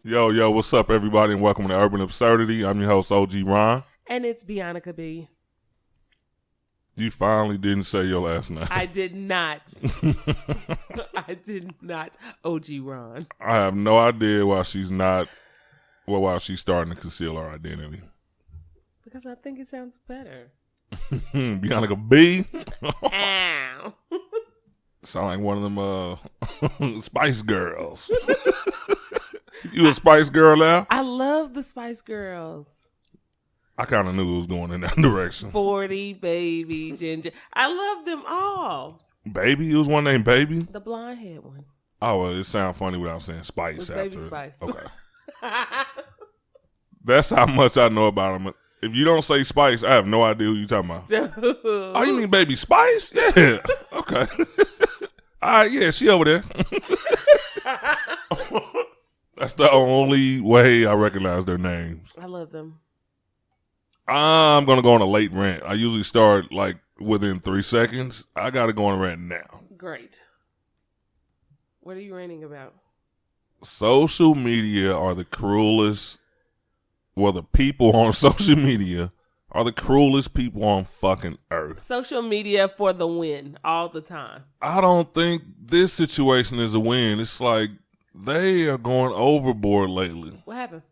Yo, what's up, everybody, and welcome to Urban Absurdity. I'm your host, OG Ron. And it's Bianca B. You finally didn't say your last name. I did not. I did not. OG Ron. I have no idea why she's not, why she's starting to conceal her identity. Because I think it sounds better. Bianca B. Ow. Sound like one of them Spice Girls. You a Spice Girl now? I love the Spice Girls. I kind of knew it was going in that direction. Sporty, Baby, Ginger. I love them all. Baby? It was one named Baby? The blonde head one. Oh, well, it sounds funny without saying Spice after Baby it. Spice. Okay. That's how much I know about them. If you don't say Spice, I have no idea who you're talking about. Oh, you mean Baby Spice? Yeah. Okay. All right, yeah, she over there. That's the only way I recognize their names. I love them. I'm going to go on a late rant. I usually start like within 3 seconds. I got to go on a rant now. Great. What are you ranting about? Social media are the cruelest. Well, the people on social media are the cruelest people on fucking earth. Social media for the win all the time. I don't think this situation is a win. It's like they are going overboard lately. What happened?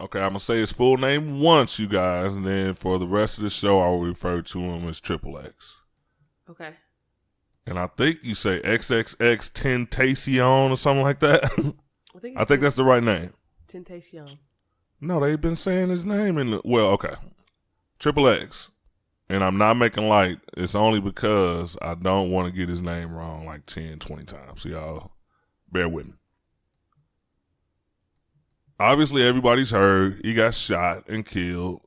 Okay, I'm going to say his full name once, you guys, and then for the rest of the show, I will refer to him as Triple X. Okay. And I think you say XXX Tentacion or something like that. I think that's the right name. Tentacion. No, they've been saying his name okay. Triple X. And I'm not making light. It's only because I don't want to get his name wrong like 10, 20 times. So y'all bear with me. Obviously, everybody's heard he got shot and killed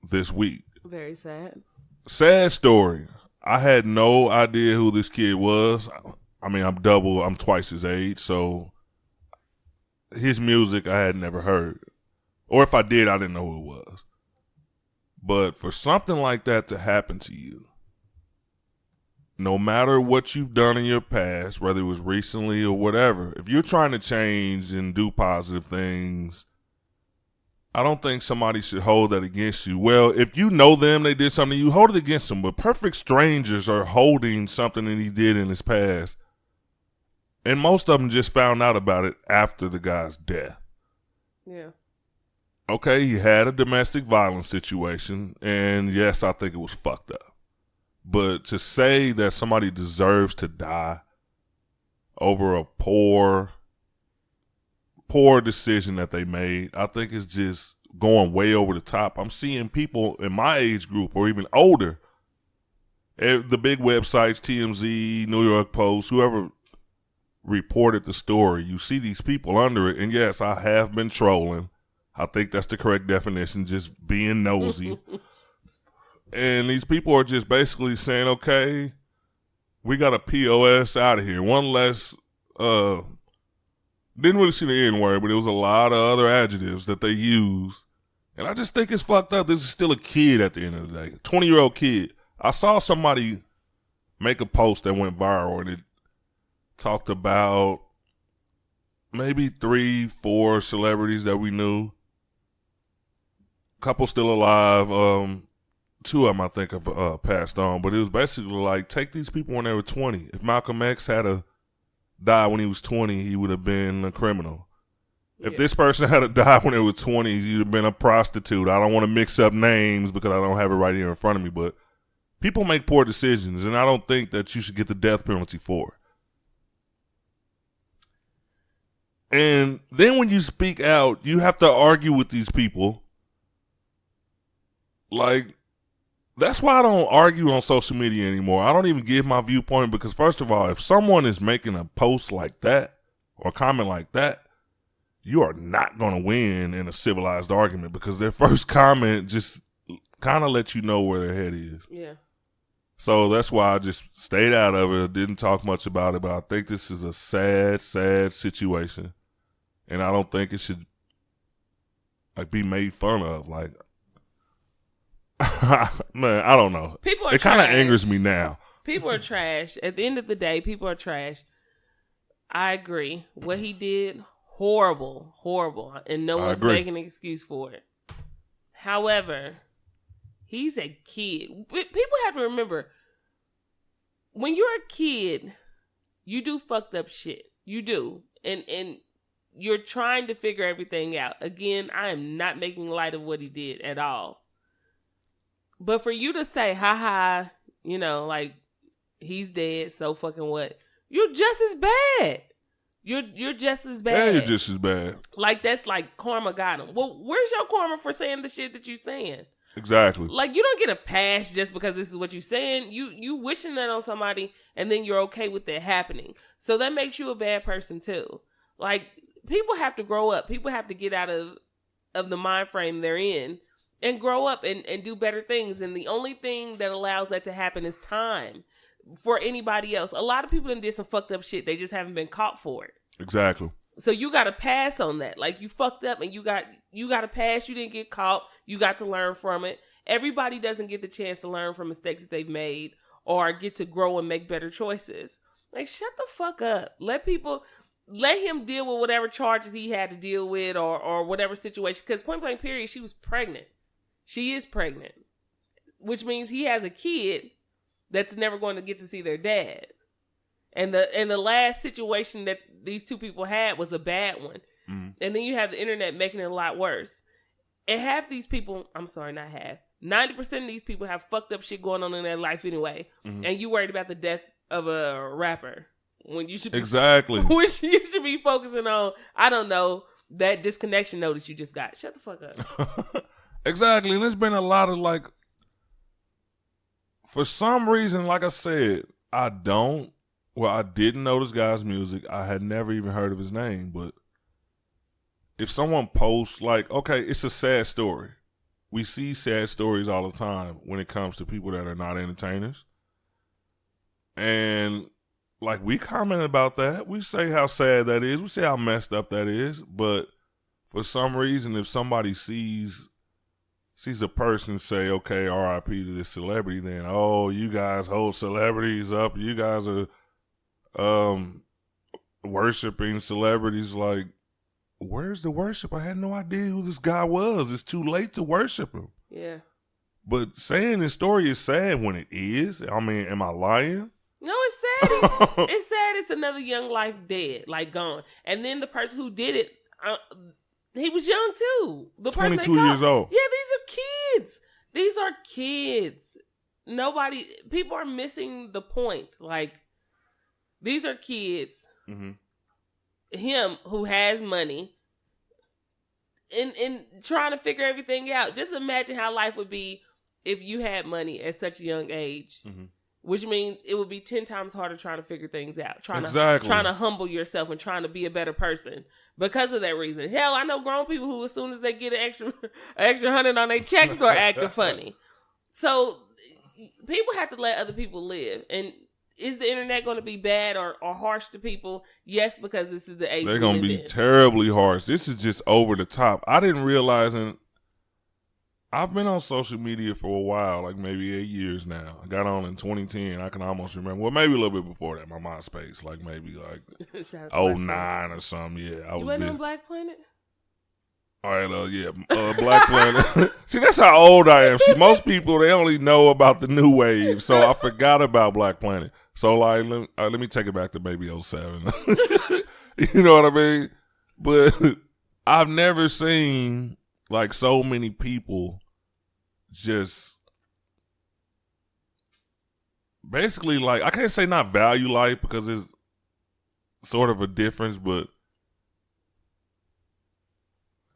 this week. Very sad. Sad story. I had no idea who this kid was. I mean, I'm twice his age, so his music I had never heard. Or if I did, I didn't know who it was. But for something like that to happen to you, no matter what you've done in your past, whether it was recently or whatever, if you're trying to change and do positive things, I don't think somebody should hold that against you. Well, if you know them, they did something, you hold it against them. But perfect strangers are holding something that he did in his past. And most of them just found out about it after the guy's death. Yeah. Okay, he had a domestic violence situation, and yes, I think it was fucked up. But to say that somebody deserves to die over a poor decision that they made, I think it's just going way over the top. I'm seeing people in my age group or even older, the big websites, TMZ, New York Post, whoever reported the story, you see these people under it, and yes, I have been trolling. I think that's the correct definition, just being nosy. And these people are just basically saying, okay, we got a POS out of here. One less, didn't really see the N-word, but it was a lot of other adjectives that they use. And I just think it's fucked up. This is still a kid at the end of the day, 20-year-old kid. I saw somebody make a post that went viral, and it talked about maybe 3-4 celebrities that we knew. Couple still alive. 2 of them I think have passed on. But it was basically like, take these people when they were 20. If Malcolm X had died when he was 20, he would have been a criminal. Yeah. If this person had died when they were 20, he'd have been a prostitute. I don't want to mix up names because I don't have it right here in front of me. But people make poor decisions, and I don't think that you should get the death penalty for it. And then when you speak out, you have to argue with these people. Like, that's why I don't argue on social media anymore. I don't even give my viewpoint because, first of all, if someone is making a post like that or a comment like that, you are not going to win in a civilized argument because their first comment just kind of lets you know where their head is. Yeah. So that's why I just stayed out of it. I didn't talk much about it, but I think this is a sad, sad situation. And I don't think it should be made fun of. Like, man, I don't know. People are it kind of angers me now. People are trash. At the end of the day, people are trash. I agree. What he did, horrible, and no one's agree. making an excuse for it. However, he's a kid. People have to remember, when you're a kid, you do fucked up shit. You do. And you're trying to figure everything out. Again, I am not making light of what he did at all. But for you to say, haha, like, he's dead, so fucking what? You're just as bad. You're just as bad. Yeah, you're just as bad. Like, that's like karma got him. Well, where's your karma for saying the shit that you saying? Exactly. Like, you don't get a pass just because this is what you're saying. You wishing that on somebody, and then you're okay with that happening. So that makes you a bad person too. Like, people have to grow up. People have to get out of the mind frame they're in and grow up and do better things. And the only thing that allows that to happen is time. For anybody else, a lot of people done did some fucked up shit. They just haven't been caught for it. Exactly. So you got to pass on that. Like, you fucked up and you got to pass. You didn't get caught. You got to learn from it. Everybody doesn't get the chance to learn from mistakes that they've made or get to grow and make better choices. Like, shut the fuck up. Let him deal with whatever charges he had to deal with or whatever situation. Because point blank period, she was pregnant. She is pregnant, which means he has a kid that's never going to get to see their dad. And the last situation that these two people had was a bad one. Mm-hmm. And then you have the internet making it a lot worse. And half these people, I'm sorry, not half, 90% of these people have fucked up shit going on in their life anyway. Mm-hmm. And you worried about the death of a rapper when you should be, exactly. Which you should be focusing on, I don't know, that disconnection notice you just got. Shut the fuck up. Exactly. And there's been a lot of, like, for some reason, like I said, I didn't know this guy's music. I had never even heard of his name. But if someone posts, like, okay, it's a sad story. We see sad stories all the time when it comes to people that are not entertainers. And, like, we comment about that. We say how sad that is. We say how messed up that is. But for some reason, if somebody sees a person say, okay, R.I.P. to this celebrity, then, oh, you guys hold celebrities up. You guys are worshiping celebrities. Like, where's the worship? I had no idea who this guy was. It's too late to worship him. Yeah. But saying this story is sad when it is. I mean, am I lying? No, it's sad. It's sad. It's another young life dead, like gone. And then the person who did it, he was young too. The person 22 years old. Yeah, these are kids. People are missing the point. Like, these are kids. Mm-hmm. Him who has money and trying to figure everything out. Just imagine how life would be if you had money at such a young age. Mm-hmm. Which means it would be 10 times harder trying to figure things out. Trying to humble yourself and trying to be a better person because of that reason. Hell, I know grown people who, as soon as they get an extra $100 on their check, start acting funny. So people have to let other people live. And is the internet going to be bad or harsh to people? Yes, because this is the age they're going to be terribly harsh. This is just over the top. I didn't realize, and I've been on social media for a while, like maybe 8 years now. I got on in 2010. I can almost remember. Well, maybe a little bit before that, my MySpace, like maybe like 09 or something. Yeah, I was. You wasn't on Black Planet? All right, Black Planet. See, that's how old I am. See, most people, they only know about the new wave, so I forgot about Black Planet. So, like, let me take it back to maybe 07. You know what I mean? But I've never seen, like, so many people just basically, like, I can't say not value life because there's sort of a difference, but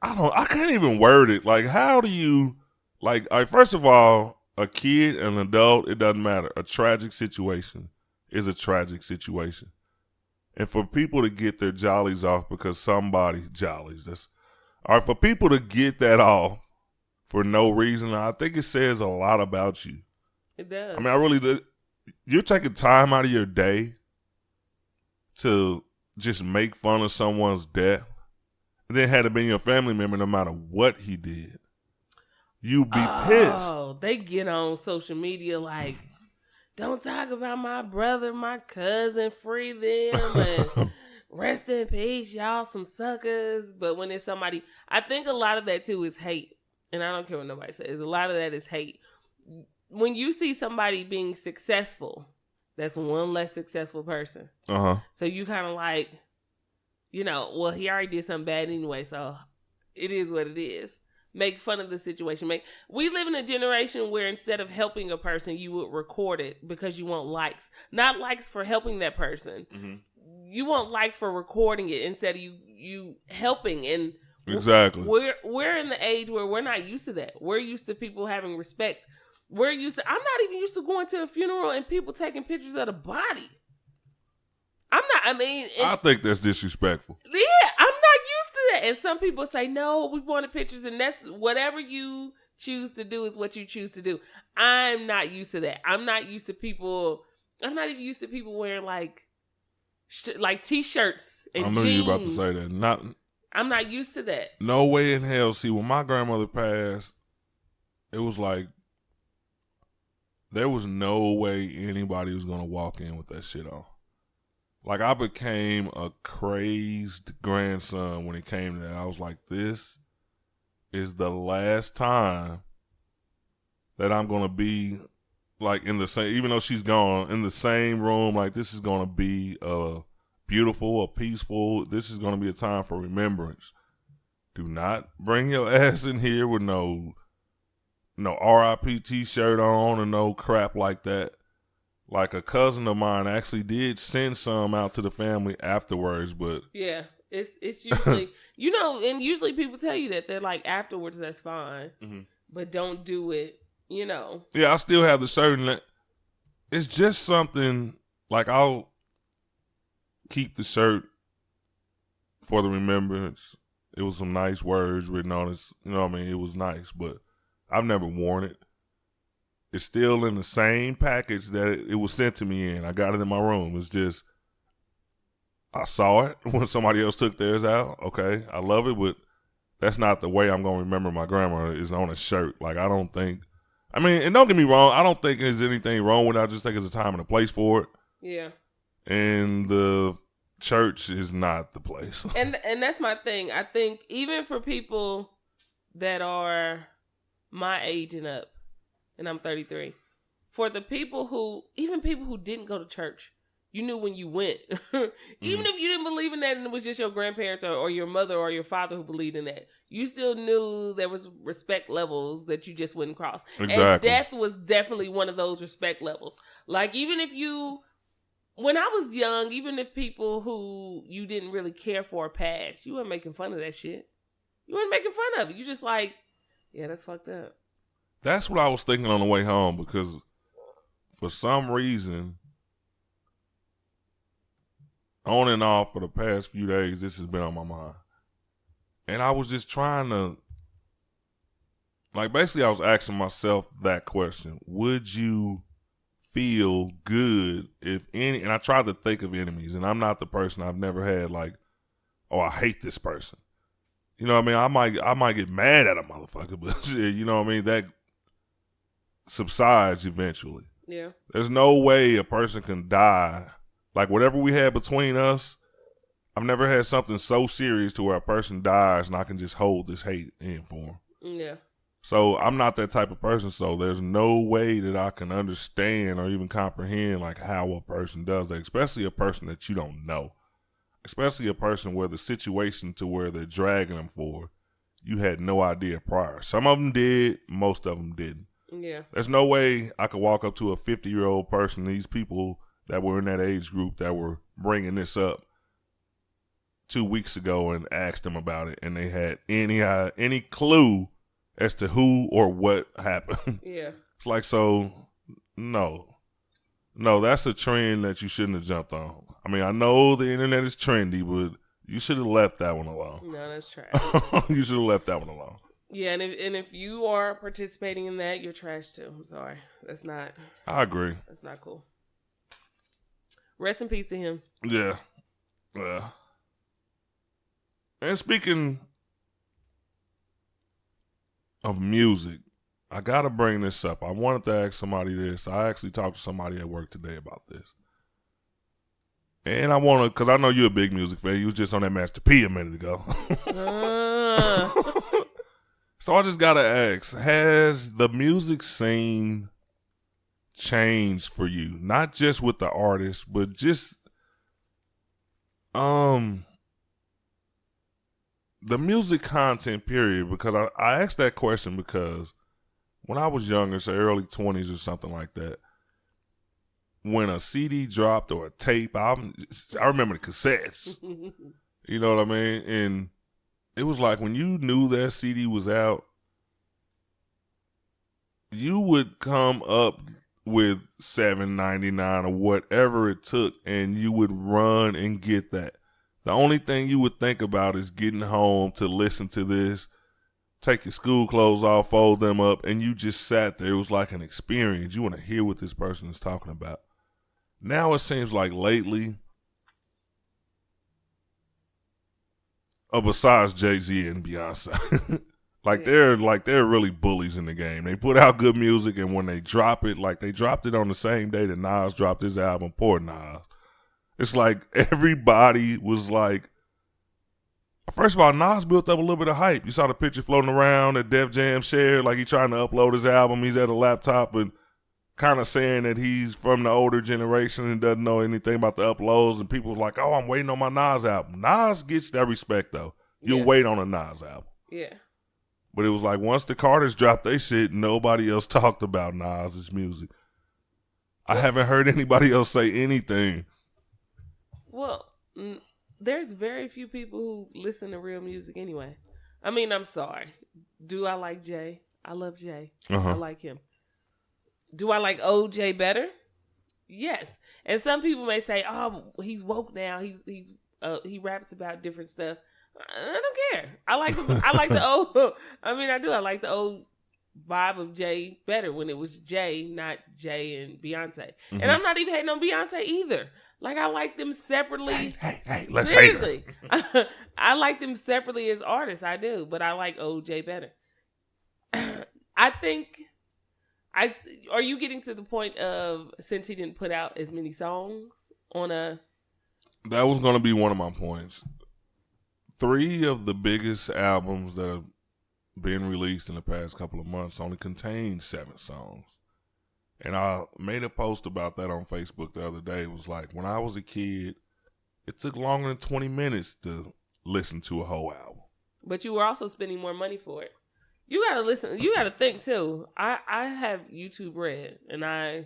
I can't even word it. Like, how do you, like, first of all, a kid and an adult, it doesn't matter. A tragic situation is a tragic situation. And for people to get their jollies off because somebody, for people to get that off for no reason, I think it says a lot about you. It does. I mean, you're taking time out of your day to just make fun of someone's death. And then had it been your family member, no matter what he did, you'd be pissed. Oh, they get on social media like, don't talk about my brother, my cousin, free them, and rest in peace, y'all some suckers. But when it's somebody, I think a lot of that too is hate. And I don't care what nobody says. A lot of that is hate. When you see somebody being successful, that's one less successful person. So you kind of like, you know, well, he already did something bad anyway, so it is what it is. Make fun of the situation. We live in a generation where instead of helping a person, you would record it because you want likes. Not likes for helping that person. Mm-hmm. You want likes for recording it instead of you helping. And exactly, we're in the age where we're not used to that. We're used to people having respect. I'm not even used to going to a funeral and people taking pictures of the body. I think that's disrespectful. Yeah, I'm not used to that. And some people say, no, we wanted pictures, and that's whatever you choose to do is what you choose to do. I'm not used to that. I'm not even used to people wearing like t-shirts and jeans. I knew you were about to say that. I'm not used to that. No way in hell. See, when my grandmother passed, it was like there was no way anybody was going to walk in with that shit on. Like, I became a crazed grandson when it came to that. I was like, this is the last time that I'm going to be, like, in the same, even though she's gone, in the same room. Like, this is going to be beautiful, peaceful. This is going to be a time for remembrance. Do not bring your ass in here with no RIP t-shirt on or no crap like that. Like, a cousin of mine actually did send some out to the family afterwards, but yeah, it's usually and usually people tell you that they're like afterwards that's fine, but don't do it. Yeah, I still have the shirt, and it's just something like I'll keep the shirt for the remembrance. It was some nice words written on it. You know what I mean? It was nice, but I've never worn it. It's still in the same package that it was sent to me in. I got it in my room. It's just, I saw it when somebody else took theirs out. Okay, I love it, but that's not the way I'm going to remember my grandma is on a shirt. Like, I don't think, and don't get me wrong, I don't think there's anything wrong with it. I just think it's a time and a place for it. Yeah. And the church is not the place. And that's my thing. I think even for people that are my age and up, and I'm 33. For the people even people who didn't go to church, you knew when you went. Even if you didn't believe in that and it was just your grandparents or your mother or your father who believed in that, you still knew there was respect levels that you just wouldn't cross. Exactly. And death was definitely one of those respect levels. Like, even if when I was young, even if people who you didn't really care for passed, you weren't making fun of that shit. You weren't making fun of it. You just like, yeah, that's fucked up. That's what I was thinking on the way home, because for some reason, on and off for the past few days, this has been on my mind. And I was just trying to, basically I was asking myself that question. Would you feel good and I tried to think of enemies, and I'm not the person. I've never had I hate this person. You know what I mean? I might get mad at a motherfucker, but shit, you know what I mean? That subsides eventually. Yeah. There's no way a person can die. Like, whatever we had between us, I've never had something so serious to where a person dies and I can just hold this hate in for them. Yeah. So I'm not that type of person. So there's no way that I can understand or even comprehend how a person does that, especially a person that you don't know, especially a person where the situation to where they're dragging them for, you had no idea prior. Some of them did, most of them didn't. Yeah. There's no way I could walk up to a 50-year-old person, these people that were in that age group that were bringing this up 2 weeks ago, and ask them about it, and they had any clue as to who or what happened. Yeah. It's no, that's a trend that you shouldn't have jumped on. I know the internet is trendy, but you should have left that one alone. No, that's trash. You should have left that one alone. Yeah, and if you are participating in that, you're trash too. I'm sorry. That's not. I agree. That's not cool. Rest in peace to him. Yeah. Yeah. And speaking of music, I got to bring this up. I wanted to ask somebody this. I actually talked to somebody at work today about this. And I want to, because I know you're a big music fan. You was just on that Master P a minute ago. So I just got to ask, has the music scene changed for you? Not just with the artists, but just the music content, period. Because I asked that question because when I was younger, say early 20s or something like that, when a CD dropped or a tape album, I remember the cassettes. You know what I mean? And it was like when you knew that CD was out, you would come up with $7.99 or whatever it took, and you would run and get that. The only thing you would think about is getting home to listen to this, take your school clothes off, fold them up, and you just sat there. It was like an experience. You want to hear what this person is talking about. Now it seems like lately, besides Jay-Z and Beyonce, they're really bullies in the game. They put out good music, and when they drop it, like they dropped it on the same day that Nas dropped his album, poor Nas. It's like everybody was like, first of all, Nas built up a little bit of hype. You saw the picture floating around that Def Jam shared, like he trying to upload his album. He's at a laptop and kind of saying that he's from the older generation and doesn't know anything about the uploads. And people were like, oh, I'm waiting on my Nas album. Nas gets that respect, though. You'll wait on a Nas album. Yeah. But it was like once the Carters dropped their shit, nobody else talked about Nas's music. I haven't heard anybody else say anything. Well, there's very few people who listen to real music anyway. I mean, I'm sorry. Do I like Jay? I love Jay. I like him. Do I like OJ better? Yes. And some people may say, "Oh, he's woke now. He raps about different stuff." I don't care. I like the old. I mean, I do. I like the old vibe of Jay better when it was Jay, not Jay and Beyonce. Mm-hmm. And I'm not even hating on Beyonce either. Like, I like them separately. Hey, let's seriously. Hate her. I like them separately as artists. I do, but I like OJ better. I think. Are you getting to the point of, since he didn't put out as many songs on a... That was going to be one of my points. 3 of the biggest albums that have been released in the past couple of months only contain 7 songs. And I made a post about that on Facebook the other day. It was like, when I was a kid, it took longer than 20 minutes to listen to a whole album. But you were also spending more money for it. You gotta listen. You gotta think too. I have YouTube Red, and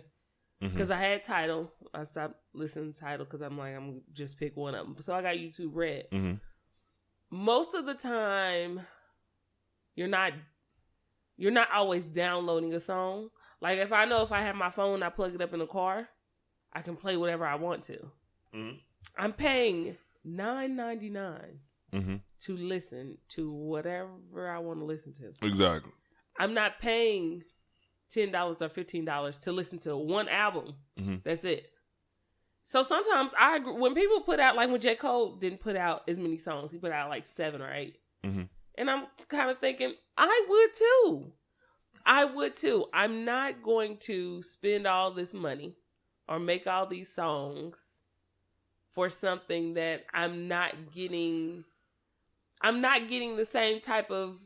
because I had Tidal, I stopped listening to Tidal because I'm like, I'm gonna just pick one of them. So I got YouTube Red. Mm-hmm. Most of the time, you're not always downloading a song. Like if I have my phone, I plug it up in the car, I can play whatever I want to. Mm-hmm. I'm paying $9.99. Mm-hmm. to listen to whatever I want to listen to. Exactly. I'm not paying $10 or $15 to listen to one album. Mm-hmm. That's it. So sometimes I agree. When people put out, like when J. Cole didn't put out as many songs, he put out like 7 or 8. Mm-hmm. And I'm kind of thinking, I would too. I'm not going to spend all this money or make all these songs for something that I'm not getting the same type of...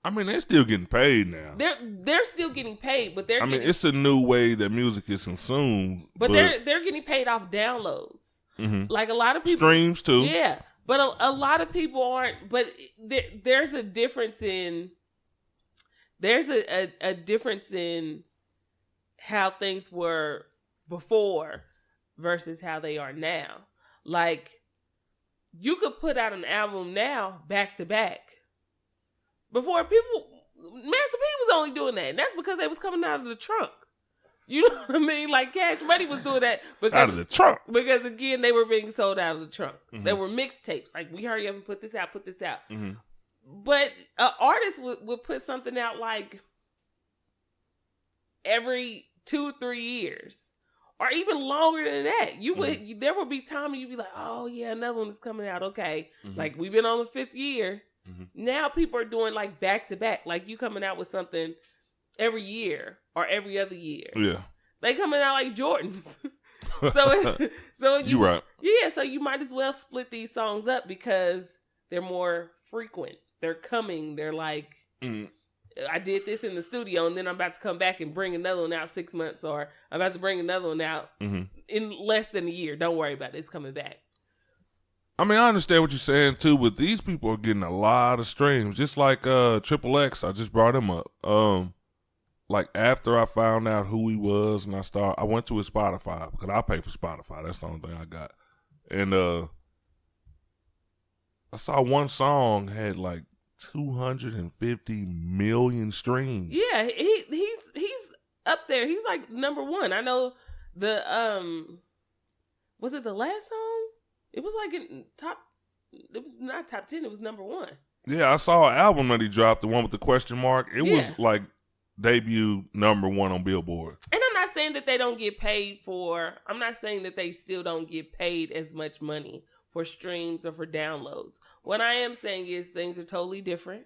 I mean, they're still getting paid now. They're still getting paid, but it's a new way that music is consumed. But they're getting paid off downloads. Mm-hmm. Like a lot of people... Streams, too. Yeah. But a lot of people aren't... But there's a difference in... There's a difference in how things were before versus how they are now. Like... You could put out an album now back to back. Before Master P was only doing that. And that's because they was coming out of the trunk. You know what I mean? Like Cash Money was doing that out of the trunk. Because again, they were being sold out of the trunk. Mm-hmm. They were mixtapes. Like, we hurry up and put this out. Mm-hmm. But artists would put something out like every 2-3 years. Or even longer than that. There would be time you'd be like, oh yeah, another one is coming out. Okay. Mm-hmm. Like we've been on the 5th year. Mm-hmm. Now people are doing like back to back. Like you coming out with something every year or every other year. Yeah. They coming out like Jordans. so you right. Yeah, so you might as well split these songs up because they're more frequent. They're coming. They're like, I did this in the studio, and then I'm about to come back and bring another one out 6 months, or I'm about to bring another one out in less than a year. Don't worry about it. It's coming back. I mean, I understand what you're saying, too, but these people are getting a lot of streams. Just like Triple X, I just brought him up. Like, after I found out who he was, and I went to his Spotify, because I pay for Spotify. That's the only thing I got. And I saw one song had, like, 250 million streams. Yeah, he's up there. He's like number one. I know the was it the last song? It was like in it was not top 10, it was number one. Yeah, I saw an album that he dropped, the one with the question mark. It was like debut number one on Billboard. And I'm not saying that they don't get paid I'm not saying that they still don't get paid as much money for streams or for downloads. What I am saying is things are totally different.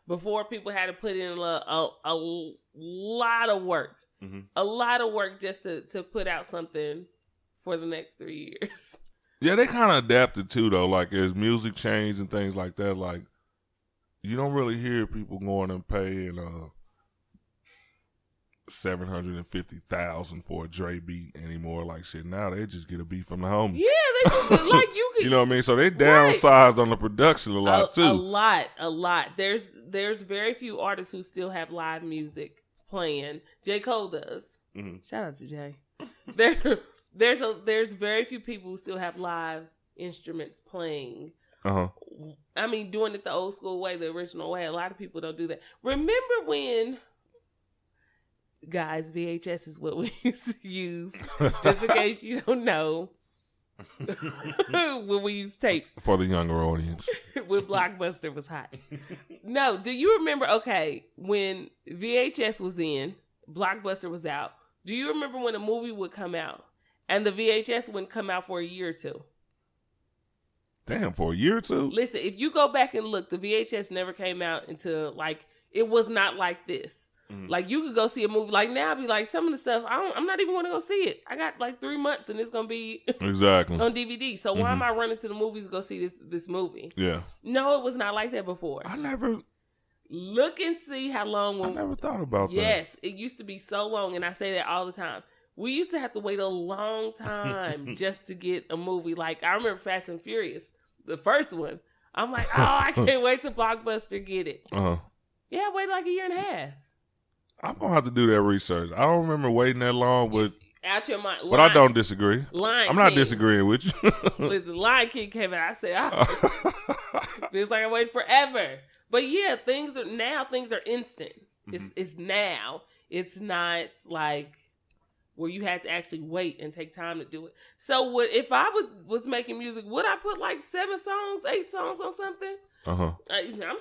Before, people had to put in a lot of work. A lot of work just to put out something for the next 3 years. Yeah, they kind of adapted too, though. Like, as music changed and things like that, like, you don't really hear people going and paying $750,000 for a Dre beat anymore. Like, shit, now they just get a beat from the homie. Yeah, they just like you could. You know what I mean? So they downsized on the production a lot too. A lot. There's very few artists who still have live music playing. J. Cole does. Shout out to Jay. There's very few people who still have live instruments playing. I mean, doing it the old school way, the original way. A lot of people don't do that. Remember when? Guys, VHS is what we used to use. Just in case you don't know. When we used tapes. For the younger audience. When Blockbuster was hot. No, do you remember, when VHS was in, Blockbuster was out. Do you remember when a movie would come out and the VHS wouldn't come out for a year or two? Damn, for a year or two? Listen, if you go back and look, the VHS never came out until, it was not like this. Like, you could go see a movie. Like, now, be like, some of the stuff, I'm not even going to go see it. I got, 3 months, and it's going to be exactly on DVD. So why am I running to the movies to go see this movie? Yeah. No, it was not like that before. I never... Look and see how long... I never thought about that. Yes, it used to be so long, and I say that all the time. We used to have to wait a long time just to get a movie. Like, I remember Fast and Furious, the first one. I'm like, I can't wait to Blockbuster get it. Yeah, I waited like a year and a half. I'm going to have to do that research. I don't remember waiting that long, but... Out your mind. But I don't disagree. I'm not disagreeing with you. Listen, Lion King came out. I said, feels like I waited forever. But yeah, things are instant. It's now. It's not like where you had to actually wait and take time to do it. So if I was making music, would I put 7 songs, 8 songs on something? I'm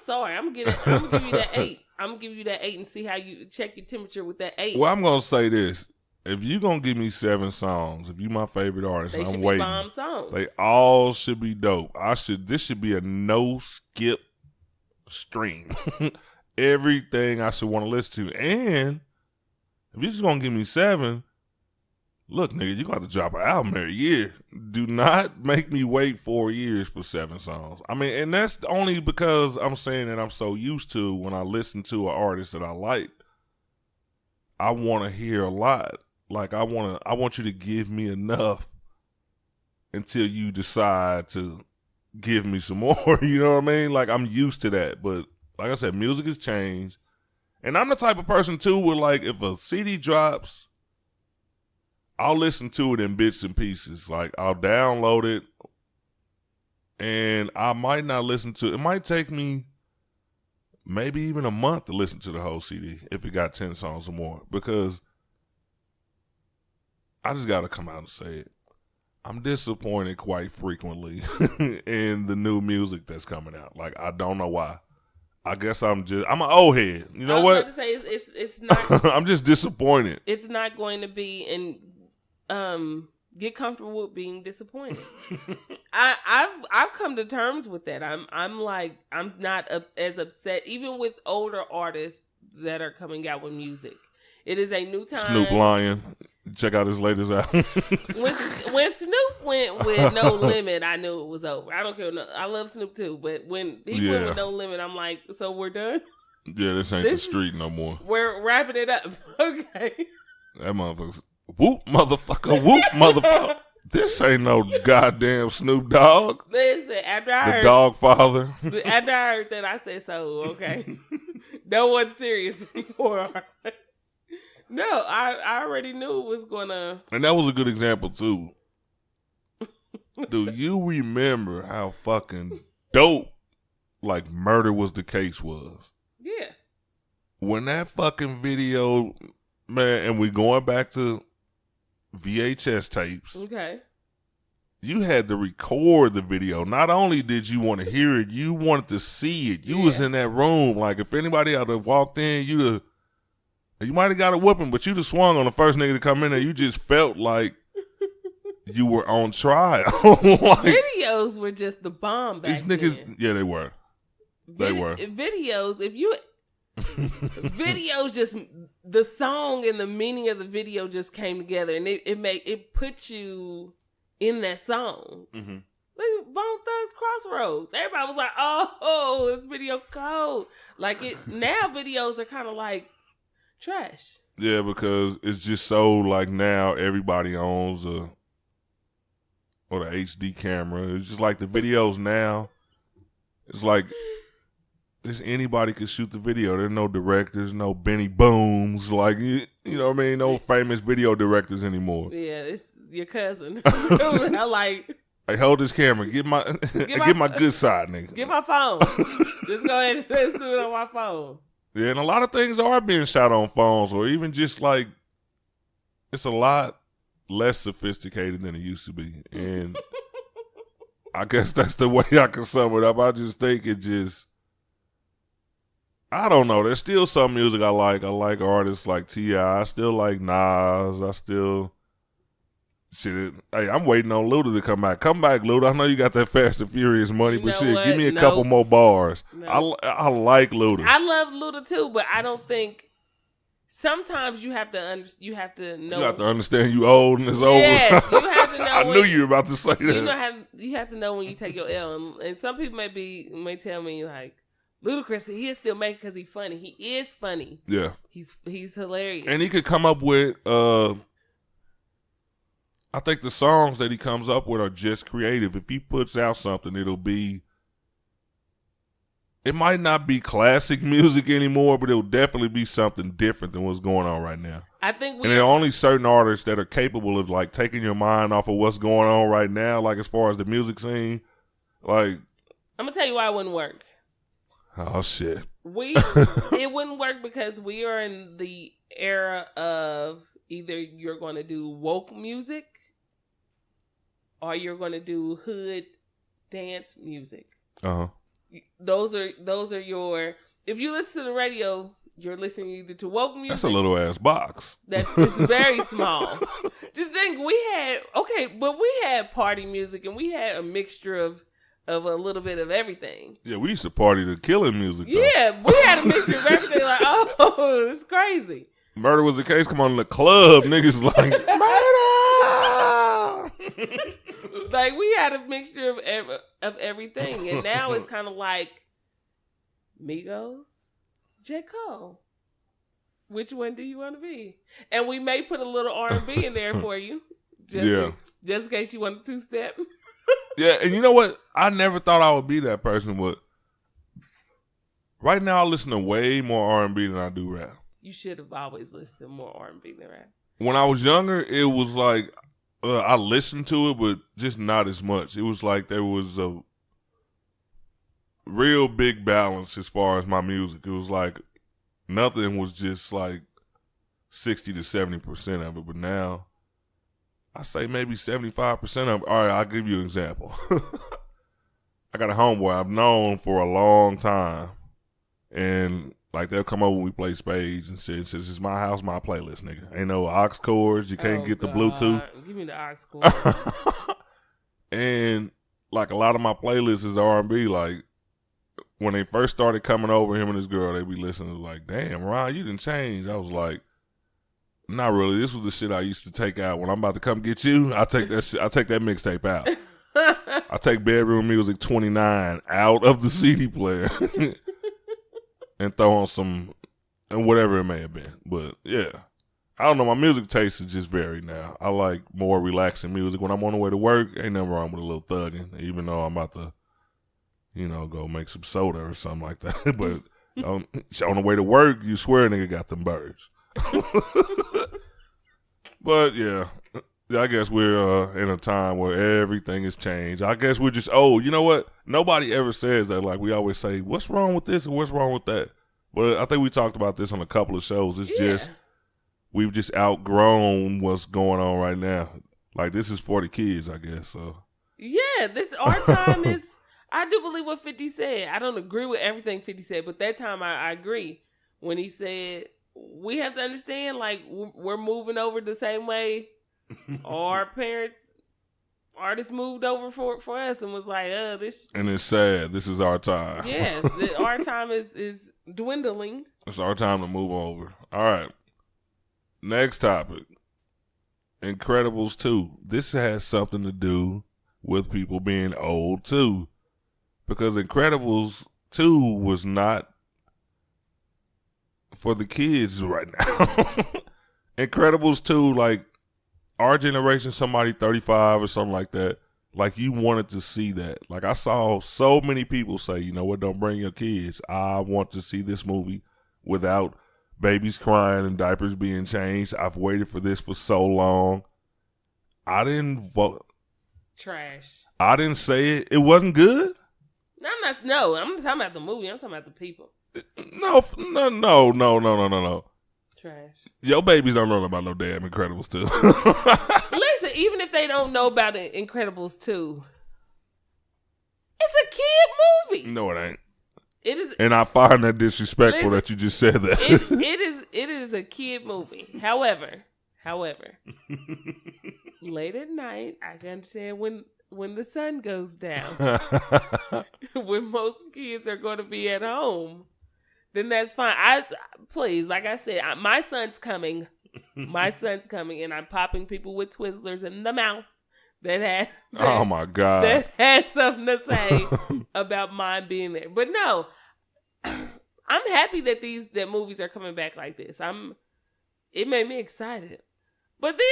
sorry. I'm gonna give you that 8. I'm gonna give you that 8 and see how you check your temperature with that 8. Well, I'm gonna say this: if you gonna give me 7 songs, if you my favorite artist, they I'm waiting. Bomb songs. They all should be dope. This should be a no skip stream. Everything I should want to listen to, and if you're just gonna give me 7. Look, nigga, you got to drop an album every year. Do not make me wait 4 years for 7 songs. I mean, and that's only because I'm saying that I'm so used to when I listen to an artist that I like, I want to hear a lot. Like, I want you to give me enough until you decide to give me some more. You know what I mean? Like, I'm used to that. But like I said, music has changed. And I'm the type of person, too, where, if a CD drops, I'll listen to it in bits and pieces. Like, I'll download it, and I might not listen to it. It might take me maybe even a month to listen to the whole CD if it got 10 songs or more, because I just got to come out and say it. I'm disappointed quite frequently in the new music that's coming out. Like, I don't know why. I guess I'm an old head. You know what? I was about to say, it's not. I'm just disappointed. It's not going to be, and get comfortable with being disappointed. I've come to terms with that. I'm not as upset, even with older artists that are coming out with music. It is a new time. Snoop Lion, check out his latest album. When Snoop went with No Limit, I knew it was over. I don't care. I love Snoop too, but when he went with No Limit, I'm like, so we're done? Yeah, this ain't the street no more. We're wrapping it up. Okay. That motherfucker's whoop, motherfucker, whoop, motherfucker. This ain't no goddamn Snoop Dogg. Listen, after I heard the dog father. After I heard that, I said, so, okay. No one's serious anymore. No, I already knew it was going to. And that was a good example, too. Do you remember how fucking dope, like, Murder Was the Case was? Yeah. When that fucking video, man, and we going back to VHS tapes. Okay. You had to record the video. Not only did you want to hear it, you wanted to see it. You was in that room. Like, if anybody out there walked in, you might have got a whooping, but you'd have swung on the first nigga to come in there. You just felt like you were on trial. Like, videos were just the bomb back these niggas, then. yeah, they were. They were. Videos, videos just, the song and the meaning of the video just came together, and it put you in that song. Mm-hmm. Like Bone Thugs Crossroads. Everybody was like, oh, this video cold. Like now videos are kind of like trash. Yeah, because it's just so like now everybody owns the HD camera. It's just like the videos now. It's like just anybody could shoot the video. There's no directors, no Benny Booms, like you know what I mean? No famous video directors anymore. Yeah, it's your cousin. I like. Hey, hold this camera. Get my good side, nigga. Get my phone. Just go ahead and let's do it on my phone. Yeah, and a lot of things are being shot on phones, or even just like it's a lot less sophisticated than it used to be. And I guess that's the way I can sum it up. I just think it just, I don't know. There's still some music I like. I like artists like T.I. I still like Nas. I still, shit. Hey, I'm waiting on Luda to come back. Come back, Luda. I know you got that Fast and Furious money, but shit, give me a couple more bars. No. I like Luda. I love Luda too, but I don't think. Sometimes you have to know. You have to understand you old and it's over. Yes, you have to know. I knew you were about to say that. You have to know when you take your L, and some people may tell me like, Ludacris, he is still making because he's funny. He is funny. Yeah, he's hilarious, and he could come up with. I think the songs that he comes up with are just creative. If he puts out something, it might not be classic music anymore, but it'll definitely be something different than what's going on right now. I think and there are only certain artists that are capable of like taking your mind off of what's going on right now, like as far as the music scene. Like, I'm gonna tell you why it wouldn't work. Oh shit! It wouldn't work because we are in the era of either you're going to do woke music or you're going to do hood dance music. Uh-huh. Those are your. If you listen to the radio, you're listening either to woke music. That's a little ass box. It's very small. Just think we had party music and we had a mixture of a little bit of everything. Yeah, we used to party to killing music. Though. Yeah, we had a mixture of everything. Like, oh, it's crazy. Murder Was the Case. Come on in the club, niggas like murder. Like we had a mixture of everything, and now it's kind of like Migos, J. Cole. Which one do you want to be? And we may put a little R&B in there for you, just in case you want a 2-step. Yeah, and you know what? I never thought I would be that person, but right now I listen to way more R&B than I do rap. You should have always listened to more R&B than rap. When I was younger, it was like I listened to it, but just not as much. It was like there was a real big balance as far as my music. It was like nothing was just like 60 to 70% of it, but now I say maybe 75% of it. All right, I'll give you an example. I got a homeboy I've known for a long time, and like they'll come over when we play spades and shit. Says it's my house, my playlist, nigga. Ain't no aux cords. You can't get the Bluetooth. Give me the aux cords. And like a lot of my playlists is R&B. Like when they first started coming over, him and his girl, they be listening to like, damn, Ron, you didn't change. I was like, Not really. This was the shit I used to take out when I'm about to come get you. I take that shit. I take that mixtape out. I take Bedroom Music 29 out of the CD player and throw on some and whatever it may have been. But yeah, I don't know. My music taste is just varied now. I like more relaxing music when I'm on the way to work. Ain't nothing wrong with a little thugging, even though I'm about to, go make some soda or something like that. But on the way to work, you swear a nigga got them birds. But yeah, I guess we're in a time where everything has changed. I guess we're just old. You know what? Nobody ever says that. Like we always say, what's wrong with this and what's wrong with that? But I think we talked about this on a couple of shows. It's just we've just outgrown what's going on right now. Like this is for the kids, I guess. So yeah, our time is. I do believe what 50 said. I don't agree with everything 50 said, but that time I agree when he said we have to understand like we're moving over the same way our parents, artists moved over for us and was like, this. And it's sad. This is our time. Yeah, our time is dwindling. It's our time to move over. All right. Next topic. Incredibles 2. This has something to do with people being old too. Because Incredibles 2 was not for the kids right now. Incredibles 2, like our generation, somebody 35 or something like that, like you wanted to see that. Like I saw so many people say, you know what, don't bring your kids. I want to see this movie without babies crying and diapers being changed. I've waited for this for so long. I didn't vote. Trash. I didn't say it. It wasn't good? I'm not talking about the movie. I'm talking about the people. No. Trash. Your babies don't know about no damn Incredibles 2. Listen, even if they don't know about the Incredibles 2, it's a kid movie. No, it ain't. It is, and I find that disrespectful that you just said that. It is a kid movie. However, late at night, I can understand when the sun goes down, when most kids are going to be at home, then that's fine. Please, like I said, my son's coming. My son's coming, and I'm popping people with Twizzlers in the mouth oh my God, that had something to say about mine being there. But no, I'm happy that movies are coming back like this. It made me excited. But then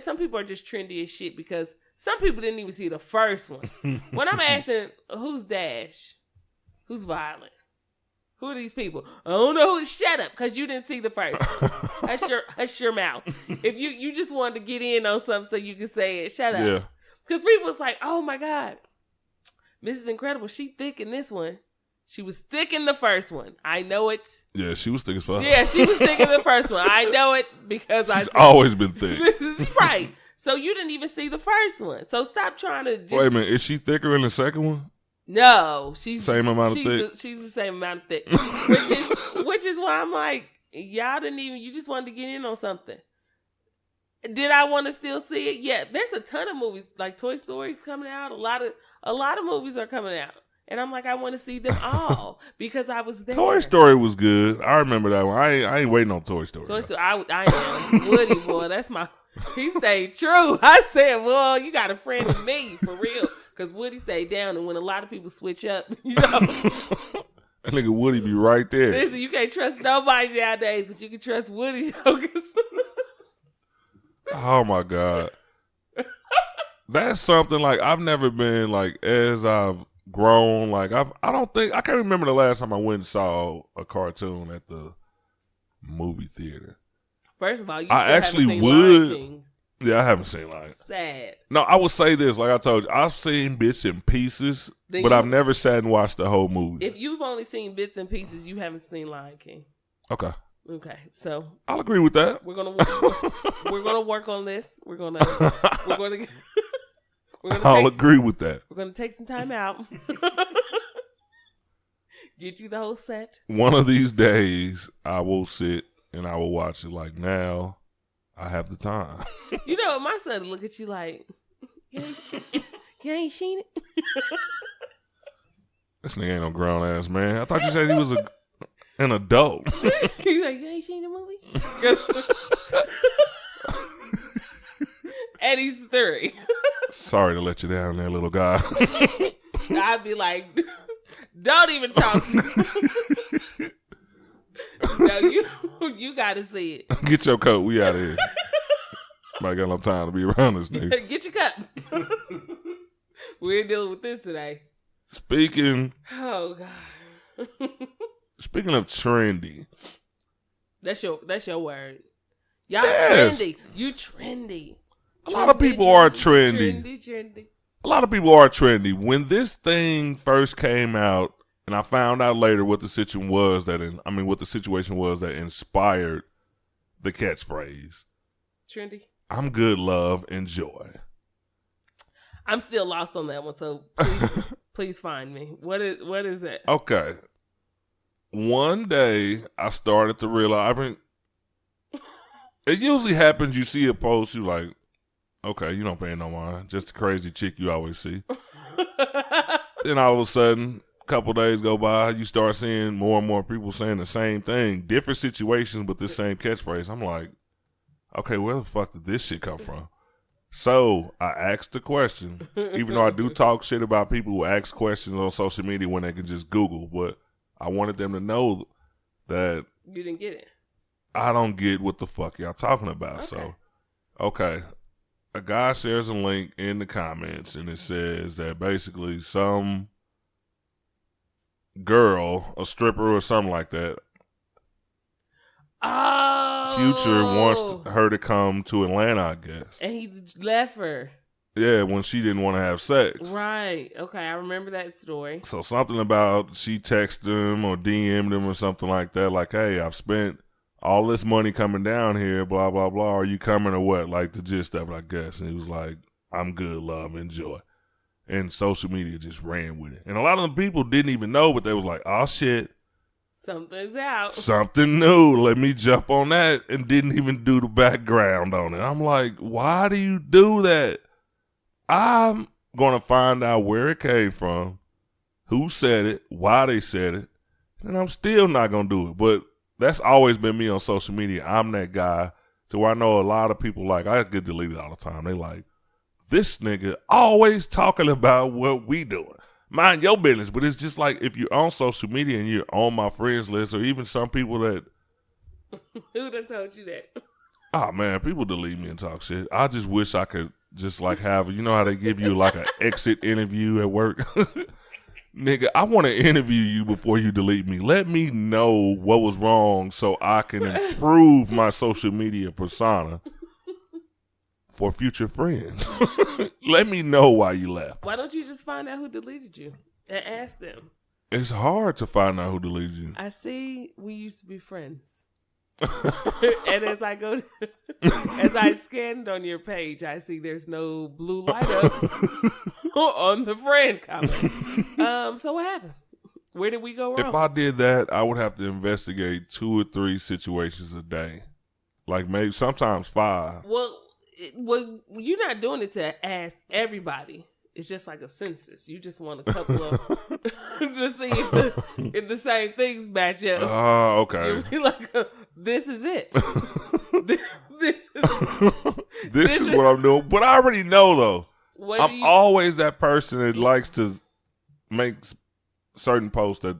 some people are just trendy as shit because some people didn't even see the first one. When I'm asking, who's Dash? Who's Violent? Who are these people? I don't know who. Shut up, because you didn't see the first one. Hush your mouth. If you just wanted to get in on something so you can say it, shut up. Yeah. Because people was like, oh my God, Mrs. Incredible, she thick in this one. She was thick in the first one. I know it. Yeah, she was thick as fuck. Yeah, she was thick in the first one. I know it because She's always been thick. Right. So you didn't even see the first one. So stop trying to Wait a minute, is she thicker in the second one? No, she's same amount of thick. She's the same amount of thick, which is why I'm like, y'all didn't even. You just wanted to get in on something. Did I want to still see it? Yeah, there's a ton of movies like Toy Story coming out. A lot of movies are coming out, and I'm like, I want to see them all because I was there. Toy Story was good. I remember that one. I ain't waiting on Toy Story. Toy Story. I am Woody boy. That's my. He stayed true. I said, well, you got a friend in me for real. Because Woody stayed down, and when a lot of people switch up, that nigga Woody be right there. Listen, you can't trust nobody nowadays, but you can trust Woody. Oh my God, that's something like I've never been like as I've grown. Like I can't remember the last time I went and saw a cartoon at the movie theater. First of all, I actually would. Yeah, I haven't seen Lion King. Sad. No, I would say this, like I told you, I've seen bits and pieces, but I've never sat and watched the whole movie. If you've only seen bits and pieces, you haven't seen Lion King. Okay, so I'll agree with that. We're gonna work on this. I'll agree with that. We're gonna take some time out. Get you the whole set. One of these days, I will sit and I will watch it. Like now, I have the time. You know, my son look at you like, you ain't seen it. This nigga ain't no grown ass man. I thought you said he was an adult. He's like, you ain't seen the movie? And he's 3. Sorry to let you down there, little guy. I'd be like, don't even talk to me. No, you got to see it. Get your coat. We out of here. Might got no time to be around this nigga. Get your cup. We ain't dealing with this today. Oh God. Speaking of trendy. That's your word. Y'all trendy. You trendy. A lot of people are trendy. Trendy. A lot of people are trendy. When this thing first came out, and I found out later what the situation was that inspired the catchphrase. Trendy. I'm good, love, enjoy. I'm still lost on that one, so please find me. What is it? Okay. One day I started to realize, it usually happens, you see a post, you like, okay, you don't pay no mind. Just a crazy chick you always see. Then all of a sudden, a couple days go by, you start seeing more and more people saying the same thing. Different situations, but this same catchphrase. I'm like, okay, where the fuck did this shit come from? So I asked the question, even though I do talk shit about people who ask questions on social media when they can just Google, but I wanted them to know that you didn't get it. I don't get what the fuck y'all talking about. Okay. So, okay. A guy shares a link in the comments, and it says that basically some girl, a stripper or something like that, Future wants her to come to Atlanta, I guess. And he left her. Yeah, when she didn't want to have sex. Right. Okay, I remember that story. So something about she texted him or DM'd him or something like that, like, hey, I've spent all this money coming down here, blah, blah, blah. Are you coming or what? Like the gist of it, I guess. And he was like, I'm good, love, enjoy. And social media just ran with it. And a lot of the people didn't even know, but they was like, oh, shit. Something's out. Something new. Let me jump on that, and didn't even do the background on it. I'm like, why do you do that? I'm going to find out where it came from, who said it, why they said it, and I'm still not going to do it. But that's always been me on social media. I'm that guy to where I know a lot of people, like, I get deleted all the time. They like, this nigga always talking about what we doing. Mind your business. But it's just like, if you're on social media and you're on my friends list, or even some people that... Who done told you that? Oh, man, people delete me and talk shit. I just wish I could just like have, you know how they give you like an exit interview at work? Nigga, I want to interview you before you delete me. Let me know what was wrong so I can improve my social media persona for future friends. Let me know why you left. Why don't you just find out who deleted you and ask them? It's hard to find out who deleted you. I see we used to be friends. And as I scanned on your page, I see there's no blue light up on the friend comment. So what happened? Where did we go wrong? If I did that, I would have to investigate 2 or 3 situations a day. Like maybe sometimes 5. Well, you're not doing it to ask everybody. It's just like a census. You just want a couple of to see if the same things match up. Oh, okay. You'll be like, this is it. This is what I'm doing. But I already know though. I'm always that person that likes to make certain posts that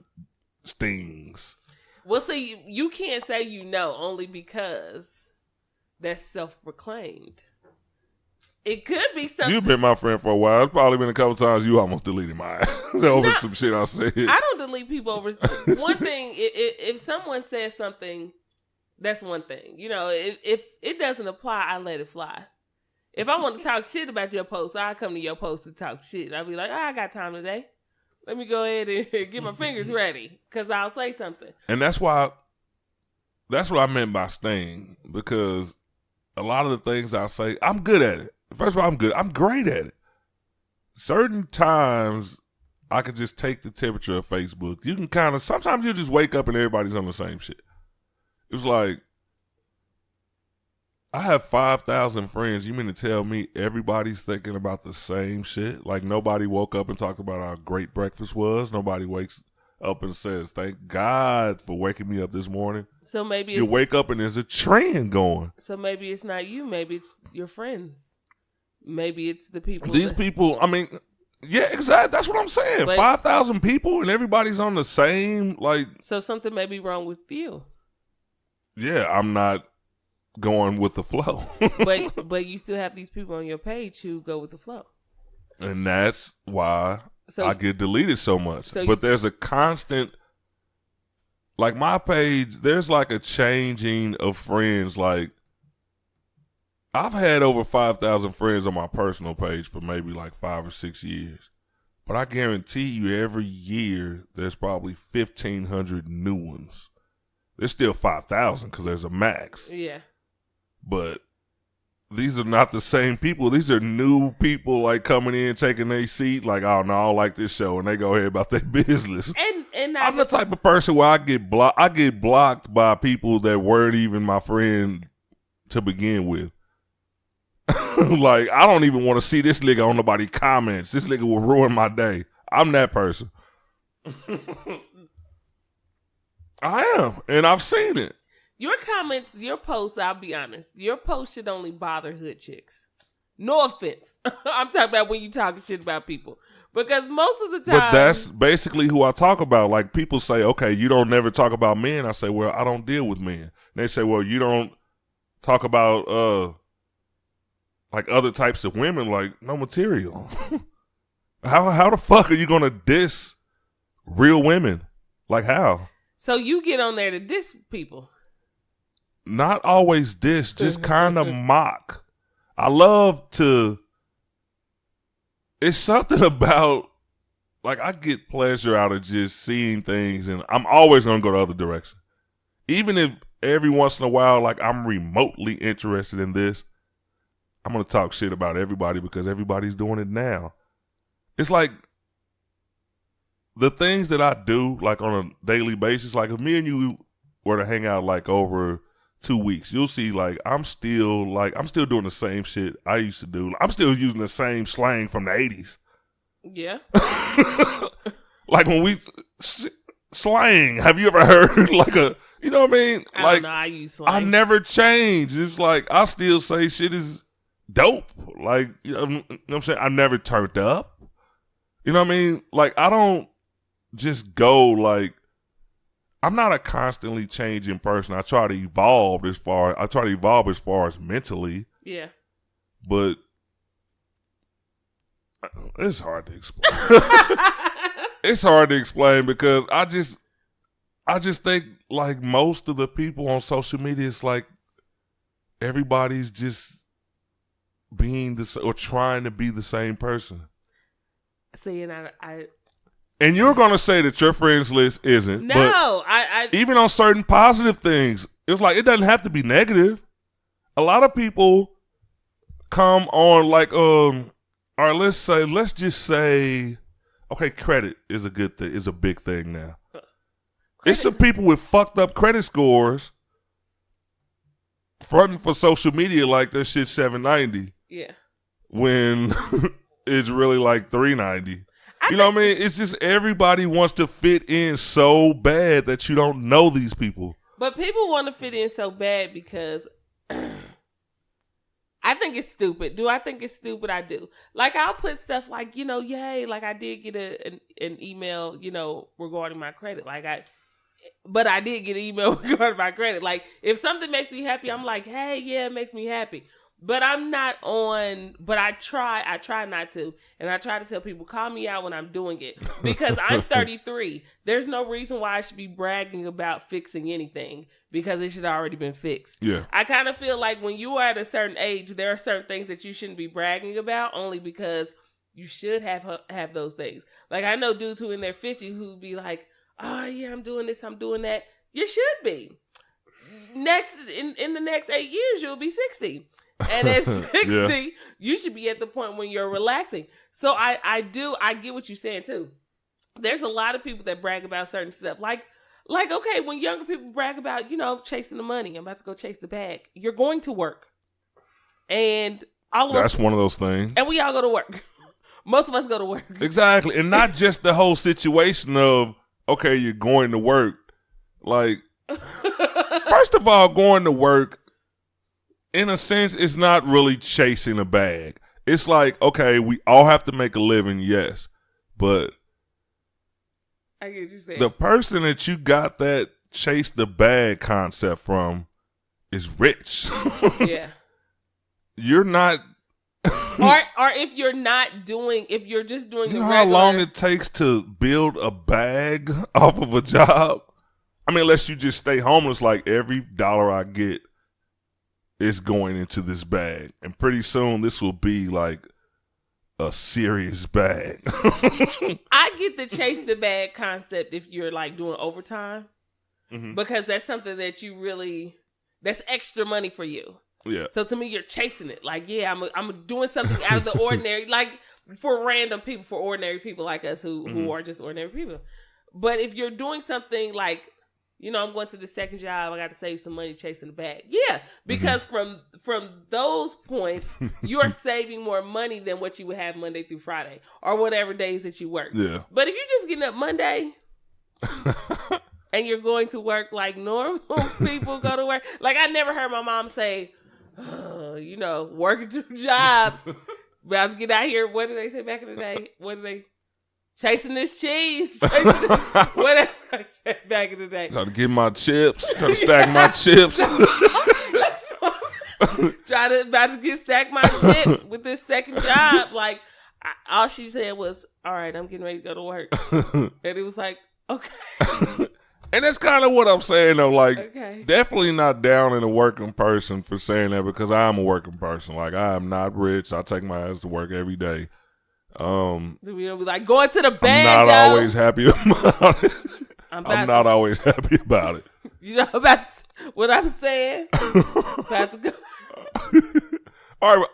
stings. Well, see, you can't say you know only because that's self-proclaimed. It could be something. You've been my friend for a while. It's probably been a couple times you almost deleted mine over some shit I said. I don't delete people over one thing. If someone says something, that's one thing. You know, if it doesn't apply, I let it fly. If I want to talk shit about your post, I come to your post to talk shit. I'll be like, I got time today. Let me go ahead and get my fingers ready because I'll say something. And that's what I meant by sting, because a lot of the things I say, I'm good at it. First of all, I'm good. I'm great at it. Certain times, I can just take the temperature of Facebook. You can sometimes you just wake up and everybody's on the same shit. It was like, I have 5,000 friends. You mean to tell me everybody's thinking about the same shit? Like nobody woke up and talked about how great breakfast was. Nobody wakes up and says, "Thank God for waking me up this morning." So maybe you wake up and there's a trend going. So maybe it's not you. Maybe it's your friends. Maybe it's the people. These people, I mean, yeah, exactly. That's what I'm saying. 5,000 people and everybody's on the same, like. So something may be wrong with you. Yeah, I'm not going with the flow. but you still have these people on your page who go with the flow. And that's why I get deleted so much. But there's a constant, like my page, there's like a changing of friends. Like I've had over 5,000 friends on my personal page for maybe like 5 or 6 years. But I guarantee you every year there's probably 1,500 new ones. There's still 5,000 because there's a max. Yeah. But these are not the same people. These are new people like coming in, taking their seat, like, oh no, I don't like this show, and they go ahead about their business. And I'm the type of person where I get blocked by people that weren't even my friend to begin with. Like, I don't even want to see this nigga on nobody's comments. This nigga will ruin my day. I'm that person. I am, and I've seen it. Your comments, your posts, I'll be honest, your posts should only bother hood chicks. No offense. I'm talking about when you talking shit about people. Because most of the time. But that's basically who I talk about. Like, people say, okay, you don't never talk about men. I say, well, I don't deal with men. And they say, well, you don't talk about, like, other types of women. Like, no material. How the fuck are you going to diss real women? Like, how? So you get on there to diss people. Not always diss, just kind of mock. I love to. It's something about, like, I get pleasure out of just seeing things, and I'm always going to go the other direction. Even if every once in a while, like, I'm remotely interested in this, I'm going to talk shit about everybody because everybody's doing it now. It's like the things that I do, like, on a daily basis, like, if me and you were to hang out, like, over 2 weeks, you'll see, like, I'm still doing the same shit I used to do. I'm still using the same slang from the 80s. Yeah. Like, when we slang, have you ever heard like a, you know what I mean? I like, don't know, I use slang. I never change. It's like, I still say shit is dope. Like, you know what I'm saying? I never turned up. You know what I mean? Like, I don't just go like, I'm not a constantly changing person. I try to evolve as far as mentally. Yeah. But it's hard to explain. It's hard to explain because I just think, like, most of the people on social media, it's like everybody's just being or trying to be the same person. See, and I and you're going to say that your friends list isn't. No, but even on certain positive things, it's like, it doesn't have to be negative. A lot of people come on like, or let's just say, okay, credit is a good thing, is a big thing now. It's some people with fucked up credit scores fronting for social media like their shit's 790. Yeah. When it's really like 390. You know what I mean? It's just everybody wants to fit in so bad that you don't know these people. But people want to fit in so bad because I think it's stupid. Do I think it's stupid? I do. Like, I'll put stuff like, you know, yay, like I did get an email, you know, regarding my credit. But I did get an email regarding my credit. Like, if something makes me happy, I'm like, hey, yeah, it makes me happy. But I'm not on, but I try not to. And I try to tell people, call me out when I'm doing it. Because I'm 33. There's no reason why I should be bragging about fixing anything because it should have already been fixed. Yeah. I kind of feel like when you are at a certain age, there are certain things that you shouldn't be bragging about only because you should have those things. Like, I know dudes who in their 50s who be like, oh yeah, I'm doing this, I'm doing that. You should be. In the next 8 years, you'll be 60. And at 60, you should be at the point when you're relaxing. So I get what you're saying too. There's a lot of people that brag about certain stuff. Like, okay, when younger people brag about, you know, chasing the money, I'm about to go chase the bag. You're going to work. And all of us. That's one of those things. And we all go to work. Most of us go to work. Exactly. And not just the whole situation of okay, you're going to work. Like, first of all, going to work, in a sense, it's not really chasing a bag. It's like, okay, we all have to make a living, yes. But I get what you're saying. The person that you got that chase the bag concept from is rich. Yeah. You're not. or if you're just doing you the know regular. how long it takes to build a bag off of a job? I mean, unless you just stay homeless, like every dollar I get is going into this bag. And pretty soon this will be like a serious bag. I get the chase the bag concept if you're like doing overtime. Mm-hmm. Because that's something that that's extra money for you. Yeah. So to me, you're chasing it. Like, yeah, I'm doing something out of the ordinary, like for random people, for ordinary people like us who are just ordinary people. But if you're doing something like, I'm going to the second job, I got to save some money chasing the bag. Yeah, because from those points, you're saving more money than what you would have Monday through Friday or whatever days that you work. Yeah. But if you're just getting up Monday and you're going to work like normal people go to work, like I never heard my mom say, working 2 jobs, about to get out here. What did they say back in the day? What did they? Chasing this cheese. Whatever I said back in the day. Trying to get my chips. Trying to stack my chips. About to get stack my chips with this second job. Like, all she said was, all right, I'm getting ready to go to work. And it was like, okay. And that's kind of what I'm saying, though. Like, okay. Definitely not down in a working person for saying that, because I am a working person. Like, I am not rich. I take my ass to work every day. We don't be like going to the bed. I'm not always happy about it. I'm not always happy about it. You know about what I'm saying? About to go. All right.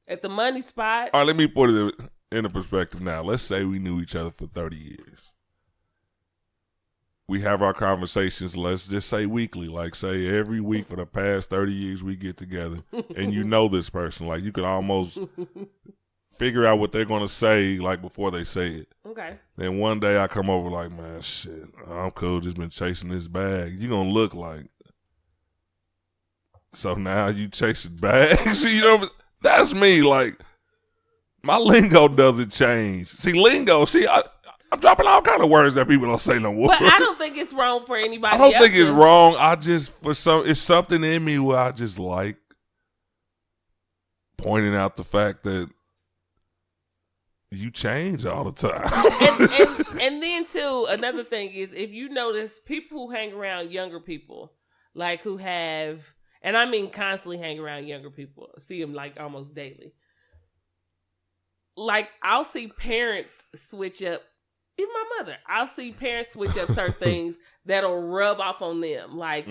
At the money spot. All right, let me put it into perspective now. Let's say we knew each other for 30 years. We have our conversations, let's just say weekly. Like, say every week for the past 30 years we get together. And you know this person. Like, you can almost figure out what they're going to say, like, before they say it. Okay. Then one day I come over like, man, shit, I'm cool, just been chasing this bag. You're going to look like, so now you chasing bags? That's me. Like, my lingo doesn't change. I'm dropping all kind of words that people don't say no more. But I don't think it's wrong for anybody I don't think it's wrong. It's something in me where I just like pointing out the fact that you change all the time. and then too, another thing is, if you notice, people who hang around younger people, like who have, and I mean constantly hang around younger people, see them like almost daily. Like, I'll see parents switch up, even my mother, I'll see parents switch up certain things that'll rub off on them. Like,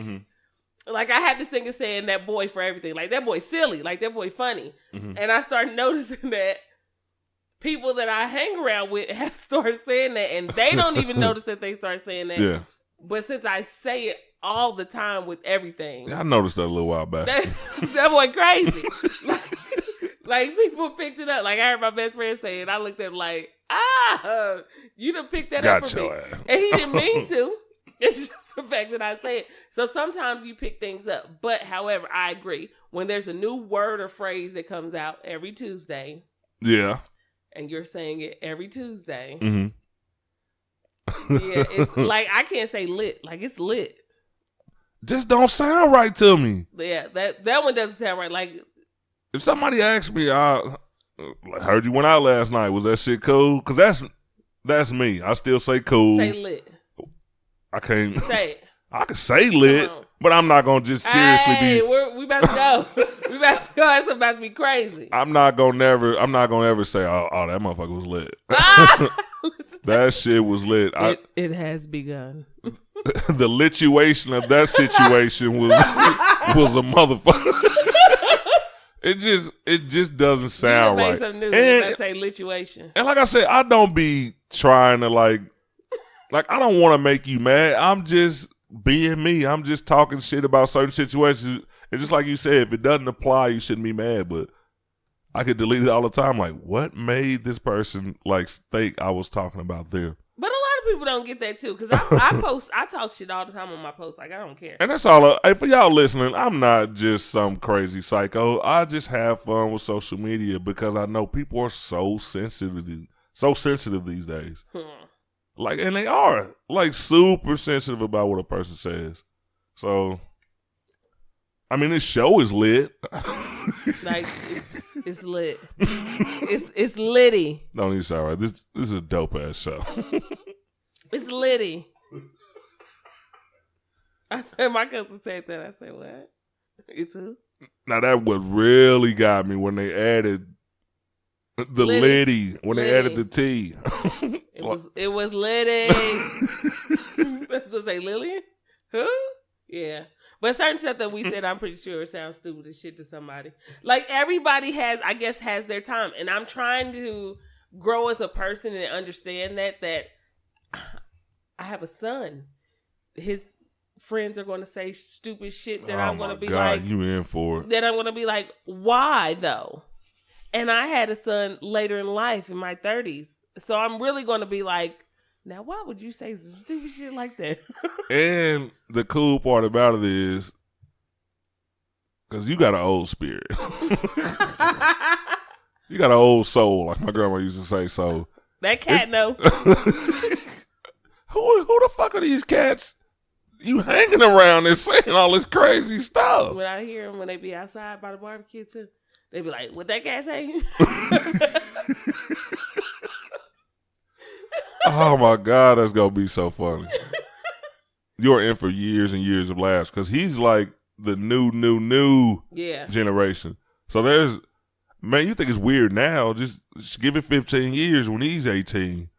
like I had this thing of saying that boy for everything. Like, that boy silly, like that boy funny. And I started noticing that people that I hang around with have started saying that, and they don't even notice that they start saying that. Yeah. But since I say it all the time with everything. Yeah, I noticed that a little while back. That boy crazy. like people picked it up. Like, I heard my best friend say it. I looked at him like, you done picked that up from me. Ass. And he didn't mean to. It's just the fact that I say it. So sometimes you pick things up. But however, I agree. When there's a new word or phrase that comes out every Tuesday. Yeah. And you're saying it every Tuesday. Yeah, it's like, I can't say lit. Like, it's lit. Just don't sound right to me. Yeah, that one doesn't sound right. Like, if somebody asked me, I heard you went out last night, was that shit cool? Because that's me. I still say cool. Say lit. I can't say it. I can say lit, but I'm not gonna just seriously we about to go. We about to go. It's about to be crazy. I'm not gonna ever say, oh, that motherfucker was lit. That shit was lit. It has begun. The lituation of that situation was a motherfucker. It just doesn't sound right. Something new. And say lituation. And like I said, I don't be trying to like I don't want to make you mad. I'm just being me. I'm just talking shit about certain situations. And just like you said, if it doesn't apply, you shouldn't be mad. But I could delete it all the time. Like, what made this person like think I was talking about them? But a lot of people don't get that too, because I talk shit all the time on my posts. Like, I don't care. And that's all. Hey, for y'all listening, I'm not just some crazy psycho. I just have fun with social media because I know people are so sensitive these days. Like, and they are like super sensitive about what a person says. So, I mean, this show is lit. Like, it's lit. It's litty. Don't even sound right. This is a dope ass show. It's litty. I said, my cousin said that. I said, what? You too? Now that what really got me when they added the litty, when they added the T. It was litty. Does it say Lillian? Who? Yeah. But certain stuff that we said, I'm pretty sure it sounds stupid as shit to somebody. Like, everybody has their time. And I'm trying to grow as a person and understand that I have a son. His friends are going to say stupid shit that I'm going to be like, you in for it. That I'm going to be like, why though? And I had a son later in life in my 30s. So I'm really going to be like, now, why would you say some stupid shit like that? And the cool part about it is, because you got an old spirit. You got an old soul, like my grandma used to say. So that cat, no. Who the fuck are these cats you hanging around and saying all this crazy stuff? When I hear them when they be outside by the barbecue too, they be like, what that cat say? Oh my God, that's gonna be so funny. You're in for years and years of laughs because he's like the new generation. So man, you think it's weird now? Just give it 15 years when he's 18.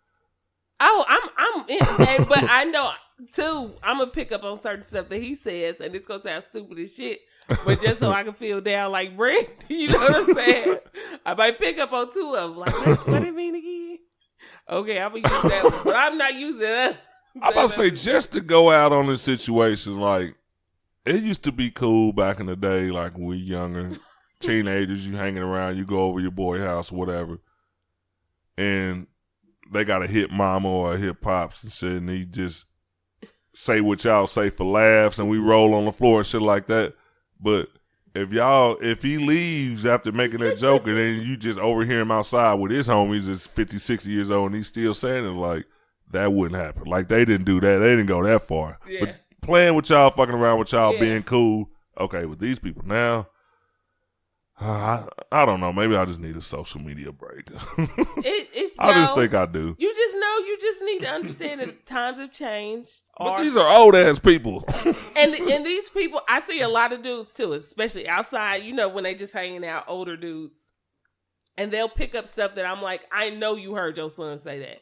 Oh, I'm in that, but I know too. I'm gonna pick up on certain stuff that he says, and it's gonna sound stupid as shit. But just so I can feel down like Brent, you know what I'm saying? I might pick up on two of them. Like, what it mean again? Okay, I'm gonna use that one, but I'm not using that. I'm about to say, just to go out on this situation, like, it used to be cool back in the day, like when we younger, teenagers, you hanging around, you go over your boy house or whatever, and they got a hit mama or a hit pops and shit, and he just say what y'all say for laughs, and we roll on the floor and shit like that. But if he leaves after making that joke and then you just overhear him outside with his homies that's 50, 60 years old and he's still saying it, like, that wouldn't happen. Like, they didn't do that. They didn't go that far. Yeah. But playing with y'all, fucking around with y'all, being cool. Okay, with these people now, I don't know. Maybe I just need a social media break. I just think I do. You just need to understand that times have changed. But these are old ass people. and these people, I see a lot of dudes too, especially outside, you know, when they just hanging out, older dudes. And they'll pick up stuff that I'm like, I know you heard your son say that.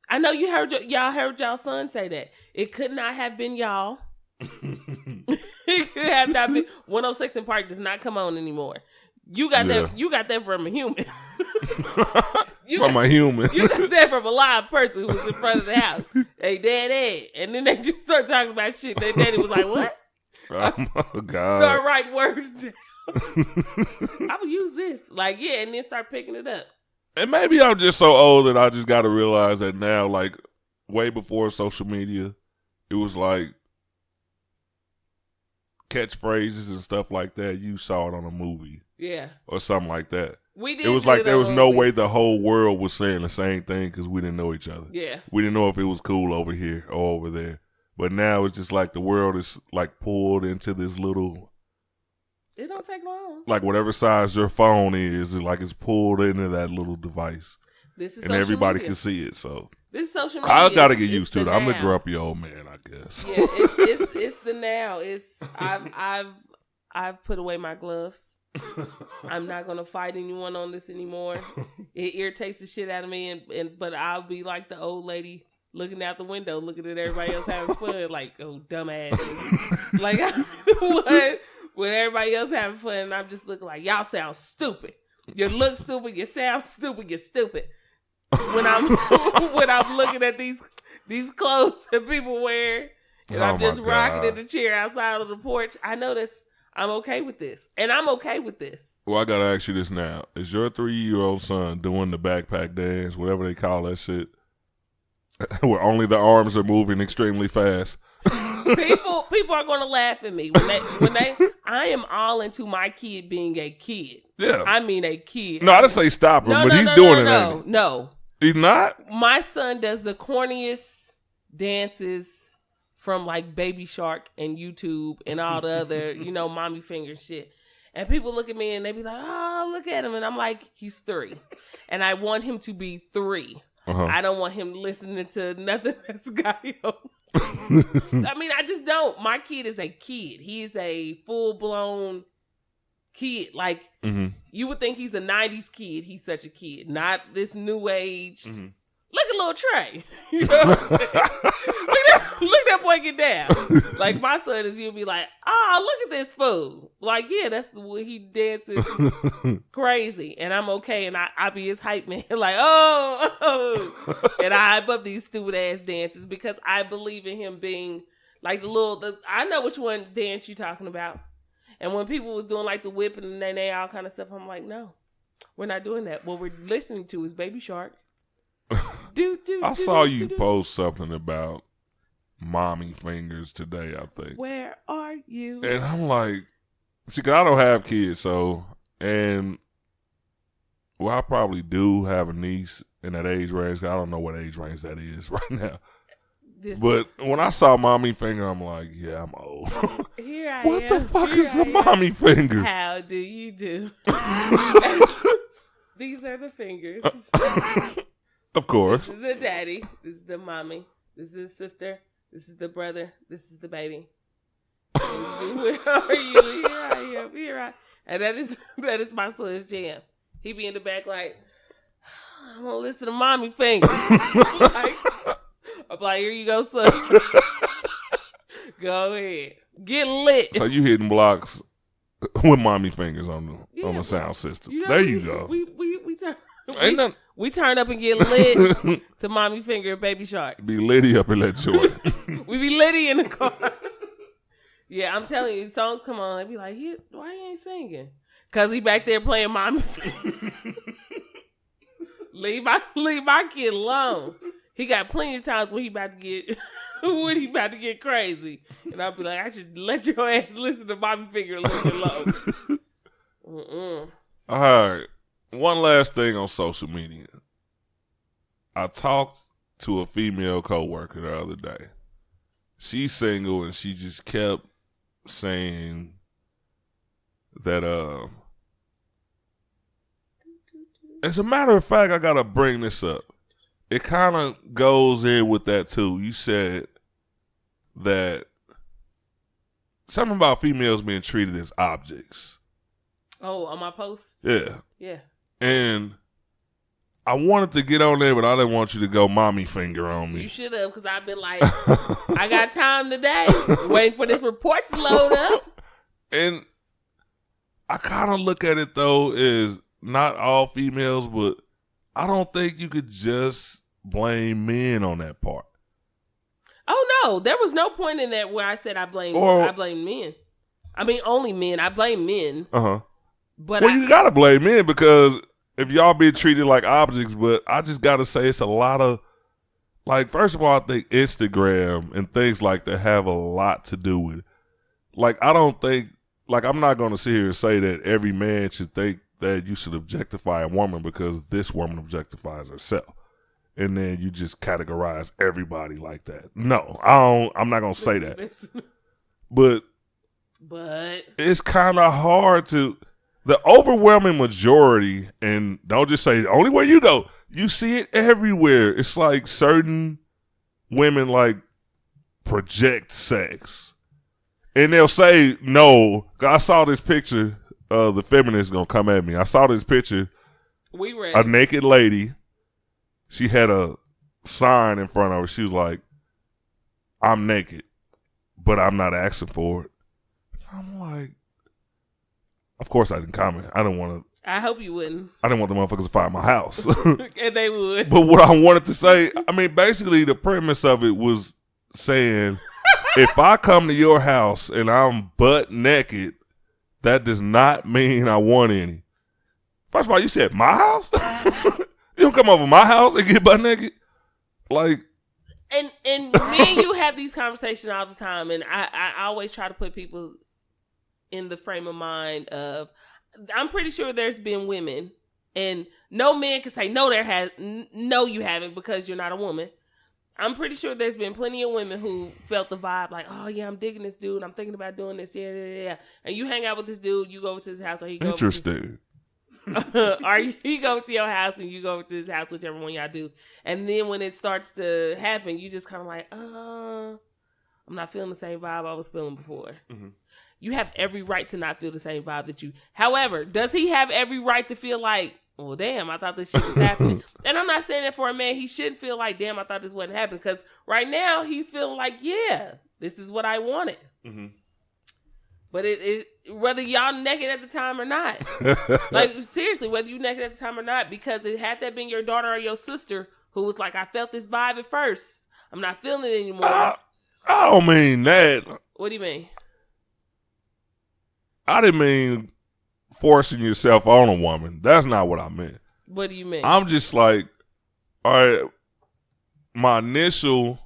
I know you heard y'all son say that. It could not have been y'all. It could have not been. 106 in Park does not come on anymore. You got that from a human. You got that from a live person who was in front of the house. Hey, daddy. And then they just start talking about shit. Their daddy was like, what? Oh my God. Start writing words down. I would use this. Like, yeah, and then start picking it up. And maybe I'm just so old that I just got to realize that now, like, way before social media, it was like catchphrases and stuff like that. You saw it on a movie. Yeah. Or something like that. It was like there was no way the whole world was saying the same thing because we didn't know each other. Yeah. We didn't know if it was cool over here or over there. But now it's just like the world is like pulled into this little... It don't take long. Like whatever size your phone is like it's pulled into that little device. This is and everybody can see it. So this is social media. I gotta get used to it. I'm the grumpy old man, I guess. Yeah, it's the now. I've put away my gloves. I'm not gonna fight anyone on this anymore. It irritates the shit out of me, but I'll be like the old lady looking out the window, looking at everybody else having fun, like, oh, dumbass. Like, what? When everybody else having fun, and I'm just looking like, y'all sound stupid. You look stupid, you sound stupid, you're stupid. When I'm looking at these clothes that people wear, and I'm just rocking in the chair outside on the porch, I know I'm okay with this. And I'm okay with this. Well, I gotta ask you this now. Is your 3-year-old son doing the backpack dance, whatever they call that shit? Where only the arms are moving extremely fast. People are gonna laugh at me when they. I am all into my kid being a kid. Yeah, I mean a kid. No, I didn't say stop him, no, but no, he's no, doing no, it. No, ain't he? no, He's not. My son does the corniest dances from like Baby Shark and YouTube and all the other, mommy finger shit. And people look at me and they be like, "Oh, look at him," and I'm like, "He's 3, and I want him to be 3. I don't want him listening to nothing that's got him." I mean, I just don't. My kid is a kid. He's a full-blown kid. Like, you would think he's a 90s kid. He's such a kid. Not this new age. Look at little Trey. You know what I'm saying? look that boy get down. Like, my son is, you'll be like, look at this fool. Like, yeah, that's the way he dances crazy. And I'm okay. And I be his hype man. Like, oh. And I hype up these stupid ass dances because I believe in him being like I know which one dance you talking about. And when people was doing like the whip and they all kind of stuff, I'm like, no, we're not doing that. What we're listening to is Baby Shark. I saw you post something about mommy fingers today, I think. Where are you? And I'm like, see, 'cause I don't have kids, I probably do have a niece in that age range. I don't know what age range that is right now. But when I saw mommy finger, I'm like, yeah, I'm old. Here I what am. the fuck is the mommy finger? How do you do? These are the fingers. Of course. This is the daddy. This is the mommy. This is the sister. This is the brother. This is the baby. Where are you? Here I am. Here I am. And that is my son's jam. He be in the back like, I'm gonna listen to mommy finger. I'm like, here you go, son. Go ahead. Get lit. So you hitting blocks with mommy fingers on the sound system. There you go. We turn up and get lit to Mommy Finger and Baby Shark. Be litty up in that joint. We be litty in the car. Yeah, I'm telling you, songs come on, they be like, why he ain't singing? Because he back there playing Mommy Finger. leave my kid alone. He got plenty of times when he about to get crazy. And I'll be like, I should let your ass listen to Mommy Finger a little bit low. All right. One last thing on social media. I talked to a female coworker the other day. She's single and she just kept saying that as a matter of fact, I gotta bring this up. It kind of goes in with that too. You said that something about females being treated as objects. Oh, on my post? Yeah. Yeah. And I wanted to get on there, but I didn't want you to go mommy finger on me. You should have, because I've been like, I got time today, waiting for this report to load up. And I kind of look at it, though, as not all females, but I don't think you could just blame men on that part. Oh, no. There was no point in that where I said I blame men. I mean, only men. I blame men. Uh-huh. But you got to blame men because if y'all be treated like objects, but I just got to say it's a lot of, like, first of all, I think Instagram and things like that have a lot to do with it. Like, I don't think, like, I'm not going to sit here and say that every man should think that you should objectify a woman because this woman objectifies herself. And then you just categorize everybody like that. No, I'm not going to say that. But it's kind of hard to, the overwhelming majority, and don't just say, only where you go, you see it everywhere. It's like certain women like project sex. And they'll say no. I saw this picture, the feminists going to come at me. I saw this picture, a naked lady. She had a sign in front of her. She was like, I'm naked, but I'm not asking for it. I'm like, of course I didn't comment. I didn't want to. I hope you wouldn't. I didn't want the motherfuckers to find my house. And they would. But what I wanted to say, I mean, basically the premise of it was saying, if I come to your house and I'm butt naked, that does not mean I want any. First of all, you said my house? You don't come over my house and get butt naked? Like, And me and you have these conversations all the time, and I always try to put people in the frame of mind of, I'm pretty sure there's been women, and no man can say no you haven't because you're not a woman. I'm pretty sure there's been plenty of women who felt the vibe like, oh yeah, I'm digging this dude, I'm thinking about doing this, yeah. And you hang out with this dude, you go over to his house, or he go interesting. or you go to your house and you go to his house, whichever one y'all do. And then when it starts to happen, you just kind of like, I'm not feeling the same vibe I was feeling before. Mm-hmm. You have every right to not feel the same vibe that you. However, does he have every right to feel like, well, damn, I thought this shit was happening? And I'm not saying that for a man. He shouldn't feel like, damn, I thought this wasn't happening. Because right now he's feeling like, yeah, this is what I wanted. Mm-hmm. But it whether y'all naked at the time or not, like seriously, whether you naked at the time or not, because it had that been your daughter or your sister who was like, I felt this vibe at first, I'm not feeling it anymore. I don't mean that. What do you mean? I didn't mean forcing yourself on a woman. That's not what I meant. What do you mean? I'm just like, all right, my initial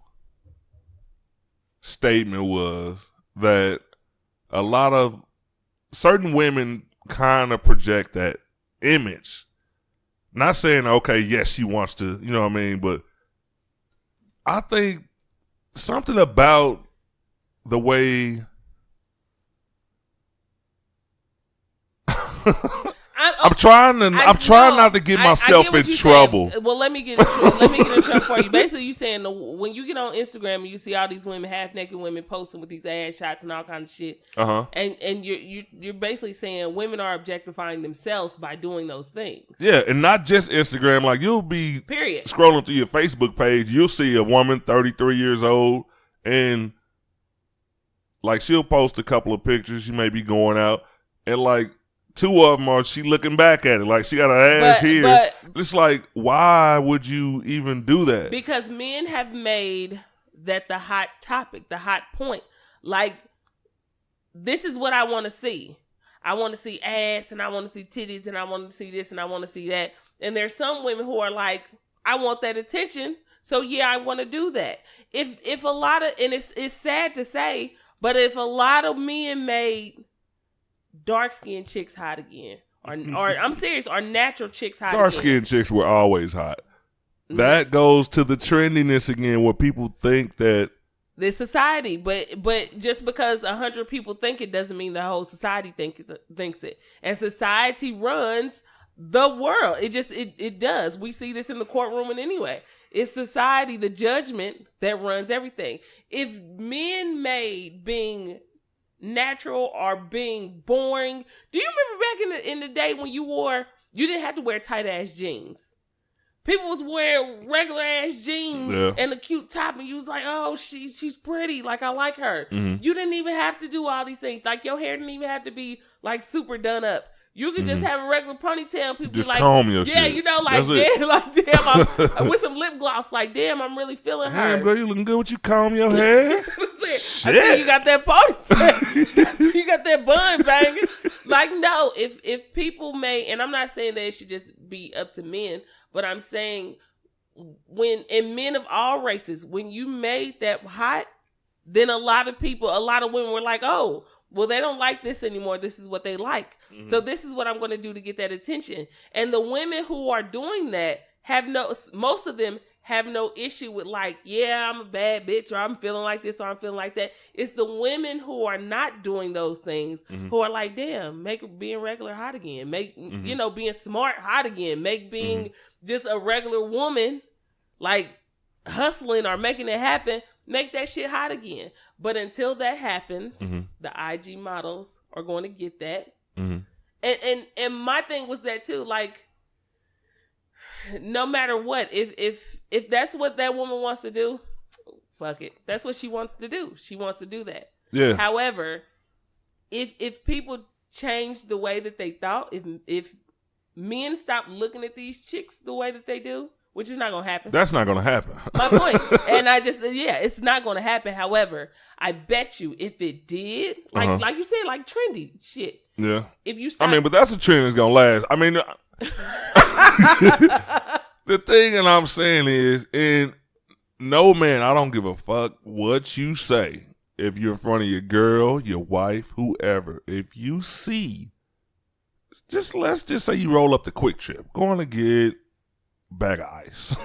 statement was that a lot of certain women kind of project that image. Not saying, okay, yes, she wants to, you know what I mean? But I think something about the way I'm trying not to get myself in trouble. Saying. Well, let me get in trouble for you. Basically, you saying when you get on Instagram and you see all these women, half naked women posting with these ass shots and all kind of shit, and you're basically saying women are objectifying themselves by doing those things. Yeah, and not just Instagram. Like you'll be scrolling through your Facebook page, you'll see a woman 33 years old, and like she'll post a couple of pictures. She may be going out, and like, two of them are she looking back at it like she got her ass here. But it's like, why would you even do that? Because men have made that the hot topic, the hot point. Like, this is what I want to see. I want to see ass, and I want to see titties, and I want to see this, and I want to see that. And there's some women who are like, I want that attention, so yeah, I want to do that. If a lot of, and it's sad to say, but if a lot of men made dark-skinned chicks hot again, or I'm serious, or natural chicks hot dark-skinned chicks were always hot. Mm-hmm. That goes to the trendiness again, where people think that this society, but just because 100 people think it doesn't mean the whole society thinks it. And society runs the world. It does. We see this in the courtroom and anyway. It's society, the judgment, that runs everything. If men made being natural or being boring. Do you remember back in the day when you didn't have to wear tight ass jeans? People was wearing regular ass jeans and a cute top, and you was like, oh, she's pretty, like I like her. Mm-hmm. You didn't even have to do all these things. Like your hair didn't even have to be like super done up. You could just have a regular ponytail. People just like, comb your shit. Yeah, you know, like damn, I'm with some lip gloss. Like, damn, I'm really feeling her. Damn, girl, you looking good with you comb your hair. I see you got that ponytail. You got that bun banging. Like, no, if people may, and I'm not saying that it should just be up to men, but I'm saying in men of all races, when you made that hot, then a lot of women were like, oh, well, they don't like this anymore. This is what they like. Mm-hmm. So this is what I'm going to do to get that attention. And the women who are doing that most of them have no issue with like, yeah, I'm a bad bitch, or I'm feeling like this, or I'm feeling like that. It's the women who are not doing those things who are like, damn, make being regular hot again. Make, being smart hot again. Make being just a regular woman, like hustling or making it happen, make that shit hot again. But until that happens, the IG models are going to get that. Mm-hmm. And my thing was that too, like, no matter what, if that's what that woman wants to do, fuck it. That's what she wants to do. She wants to do that. Yeah. However, if people change the way that they thought, if men stop looking at these chicks the way that they do, which is not going to happen. That's not going to happen. My point. And it's not going to happen. However, I bet you if it did, like you said, like trendy shit. Yeah. If you stop, but that's a trend that's going to last. I mean, the thing that I'm saying is, and No, man, I don't give a fuck what you say. If you're in front of your girl, your wife, whoever, if you see, let's just say you roll up the Quick Trip, going to get a bag of ice,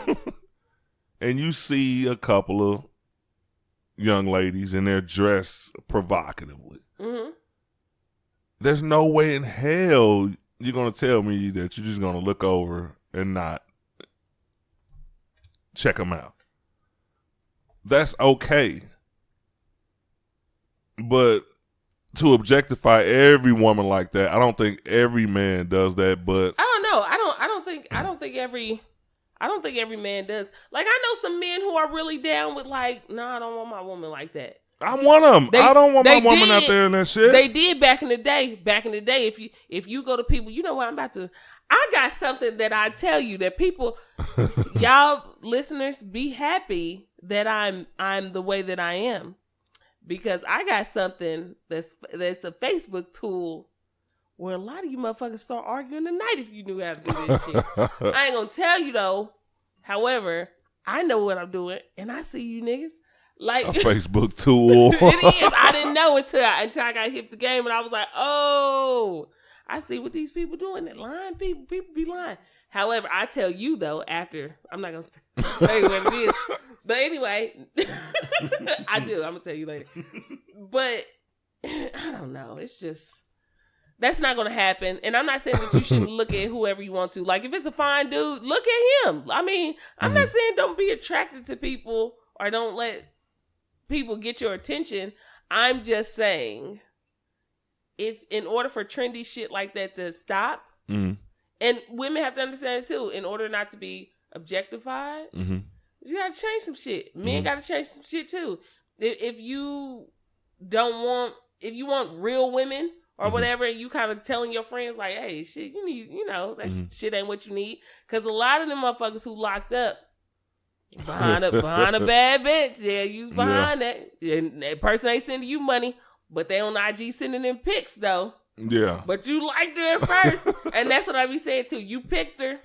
and you see a couple of young ladies and they're dressed provocatively. Mm-hmm. There's no way in hell you're going to tell me that you're just going to look over and not check them out. That's okay. But to objectify every woman like that, I don't think every man does that. But I don't know. I don't think every man does. Like, I know some men who are really down with, like, no, I don't want my woman like that. I want them. I don't want my woman out there in that shit. They did back in the day. If you go to people, you know what I got something that I tell you that people, y'all listeners, be happy that I'm the way that I am. Because I got something that's a Facebook tool where a lot of you motherfuckers start arguing tonight if you knew how to do this shit. I ain't gonna tell you though. However, I know what I'm doing, and I see you niggas. Like a Facebook tool. It is. I didn't know until I got hit the game, and I was like, oh, I see what these people doing. They're lying. People be lying. However, I tell you though, after I'm not gonna say what it is. But anyway, I do. I'm gonna tell you later. But I don't know. It's just that's not gonna happen. And I'm not saying that you shouldn't look at whoever you want to. Like if it's a fine dude, look at him. I mean, I'm not saying don't be attracted to people or don't let people get your attention. I'm just saying, if in order for trendy shit like that to stop, and women have to understand it too, in order not to be objectified. You gotta change some shit. Men gotta change some shit too. If you want real women or whatever, and you kind of telling your friends like, hey, shit, you need, that shit ain't what you need. Because a lot of them motherfuckers who locked up behind a bad bitch, you was behind that. And that person ain't sending you money, but they on IG sending them pics though. Yeah. But you liked her at first. And that's what I be saying too. You picked her.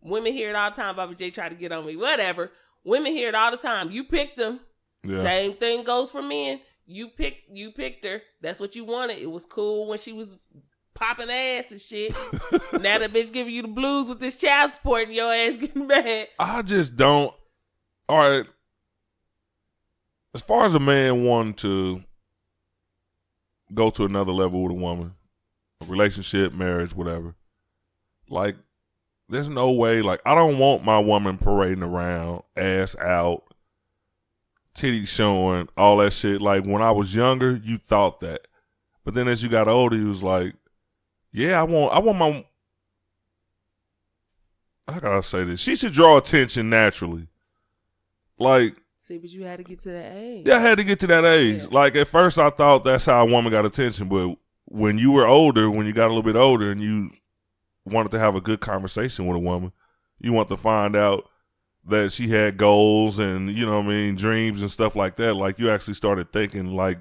Women hear it all the time. Bobby J tried to get on me. Whatever. Women hear it all the time. You picked them. Yeah. Same thing goes for men. You picked her. That's what you wanted. It was cool when she was popping ass and shit. Now that bitch giving you the blues with this child support and your ass getting mad. I just don't. All right. As far as a man wanting to go to another level with a woman, a relationship, marriage, whatever, like, there's no way, like, I don't want my woman parading around, ass out, titties showing, all that shit. Like, when I was younger, you thought that. But then as you got older, you was like, yeah, I want my, how can I say this? She should draw attention naturally. Like, see, but you had to get to that age. Yeah, I had to get to that age. Yeah. Like, at first I thought that's how a woman got attention, but when you were older, when you got a little bit older and you wanted to have a good conversation with a woman, you want to find out that she had goals and, dreams and stuff like that. Like, you actually started thinking, like,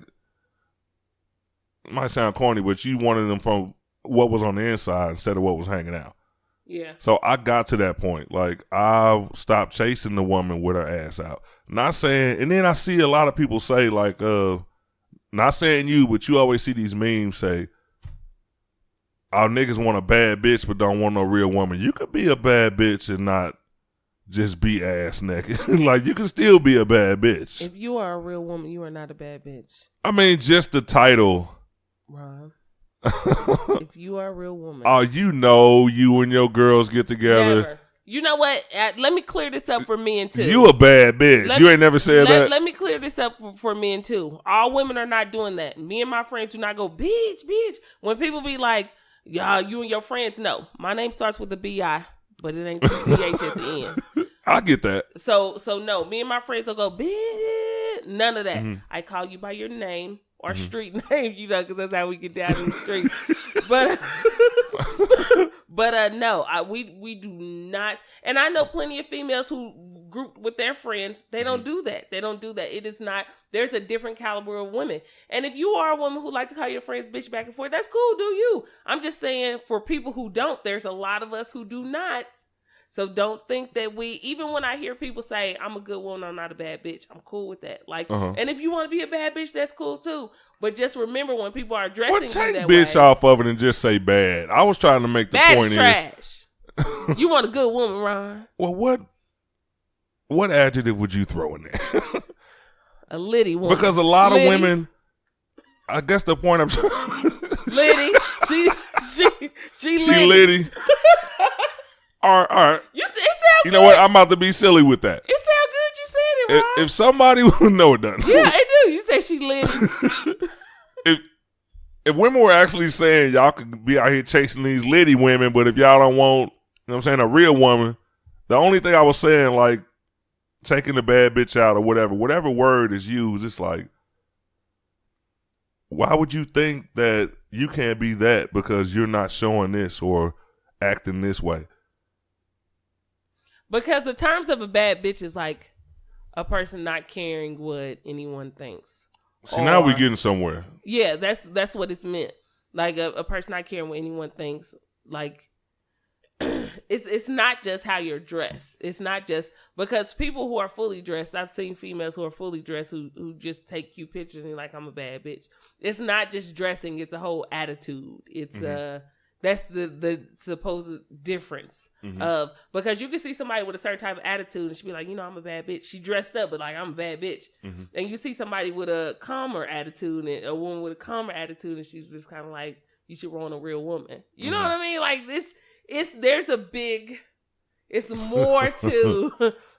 it might sound corny, but you wanted them from what was on the inside instead of what was hanging out. Yeah. So I got to that point. Like, I stopped chasing the woman with her ass out. Not saying, and then I see a lot of people say, like, not saying you, but you always see these memes say, our niggas want a bad bitch but don't want no real woman. You could be a bad bitch and not just be ass naked. Like, you can still be a bad bitch. If you are a real woman, you are not a bad bitch. I mean, just the title. Ron. If you are a real woman. Oh, you and your girls get together. Never. You know what? Let me clear this up for men too. You a bad bitch. You ain't never said that. Let me clear this up for men too. All women are not doing that. Me and my friends do not go, bitch. When people be like, y'all, you and your friends, no. My name starts with a B-I, but it ain't CH at the end. I get that. So no, me and my friends don't go, bitch. None of that. Mm-hmm. I call you by your name or street name, because that's how we get down in the street. But no, we do not. And I know plenty of females who group with their friends. They don't do that. It is not. There's a different caliber of women. And if you are a woman who like to call your friends bitch back and forth, that's cool. Do you? I'm just saying, for people who don't, there's a lot of us who do not. So don't think that even when I hear people say, I'm a good woman, I'm not a bad bitch, I'm cool with that. Like, and if you want to be a bad bitch, that's cool too. But just remember when people are dressing you take that bitch way, off of it and just say bad. I was trying to make the bad point is trash. You want a good woman, Ron? Well, what adjective would you throw in there? A litty woman. Because a lot of women, I guess the point I'm litty. She litty. All right. It sound good. You know what? I'm about to be silly with that. It sound good. You said it, Ron. If somebody no, it doesn't. Yeah, it do. You said she litty. if women were actually saying y'all could be out here chasing these litty women, but if y'all don't want, you know what I'm saying, a real woman, the only thing I was saying, like, taking the bad bitch out or whatever word is used, it's like, why would you think that you can't be that because you're not showing this or acting this way? Because the terms of a bad bitch is like a person not caring what anyone thinks. See, now we're getting somewhere. Yeah, that's what it's meant. Like a person not caring what anyone thinks. Like, it's not just how you're dressed. It's not just because people who are fully dressed, I've seen females who are fully dressed who just take cute pictures and like, I'm a bad bitch. It's not just dressing, it's a whole attitude. It's that's the supposed difference of, because you can see somebody with a certain type of attitude and she be like, I'm a bad bitch. She dressed up, but like, I'm a bad bitch. And you see somebody with a calmer attitude and a woman with a calmer attitude and she's just kind of like, you should want a real woman. You know what I mean? Like this. It's more to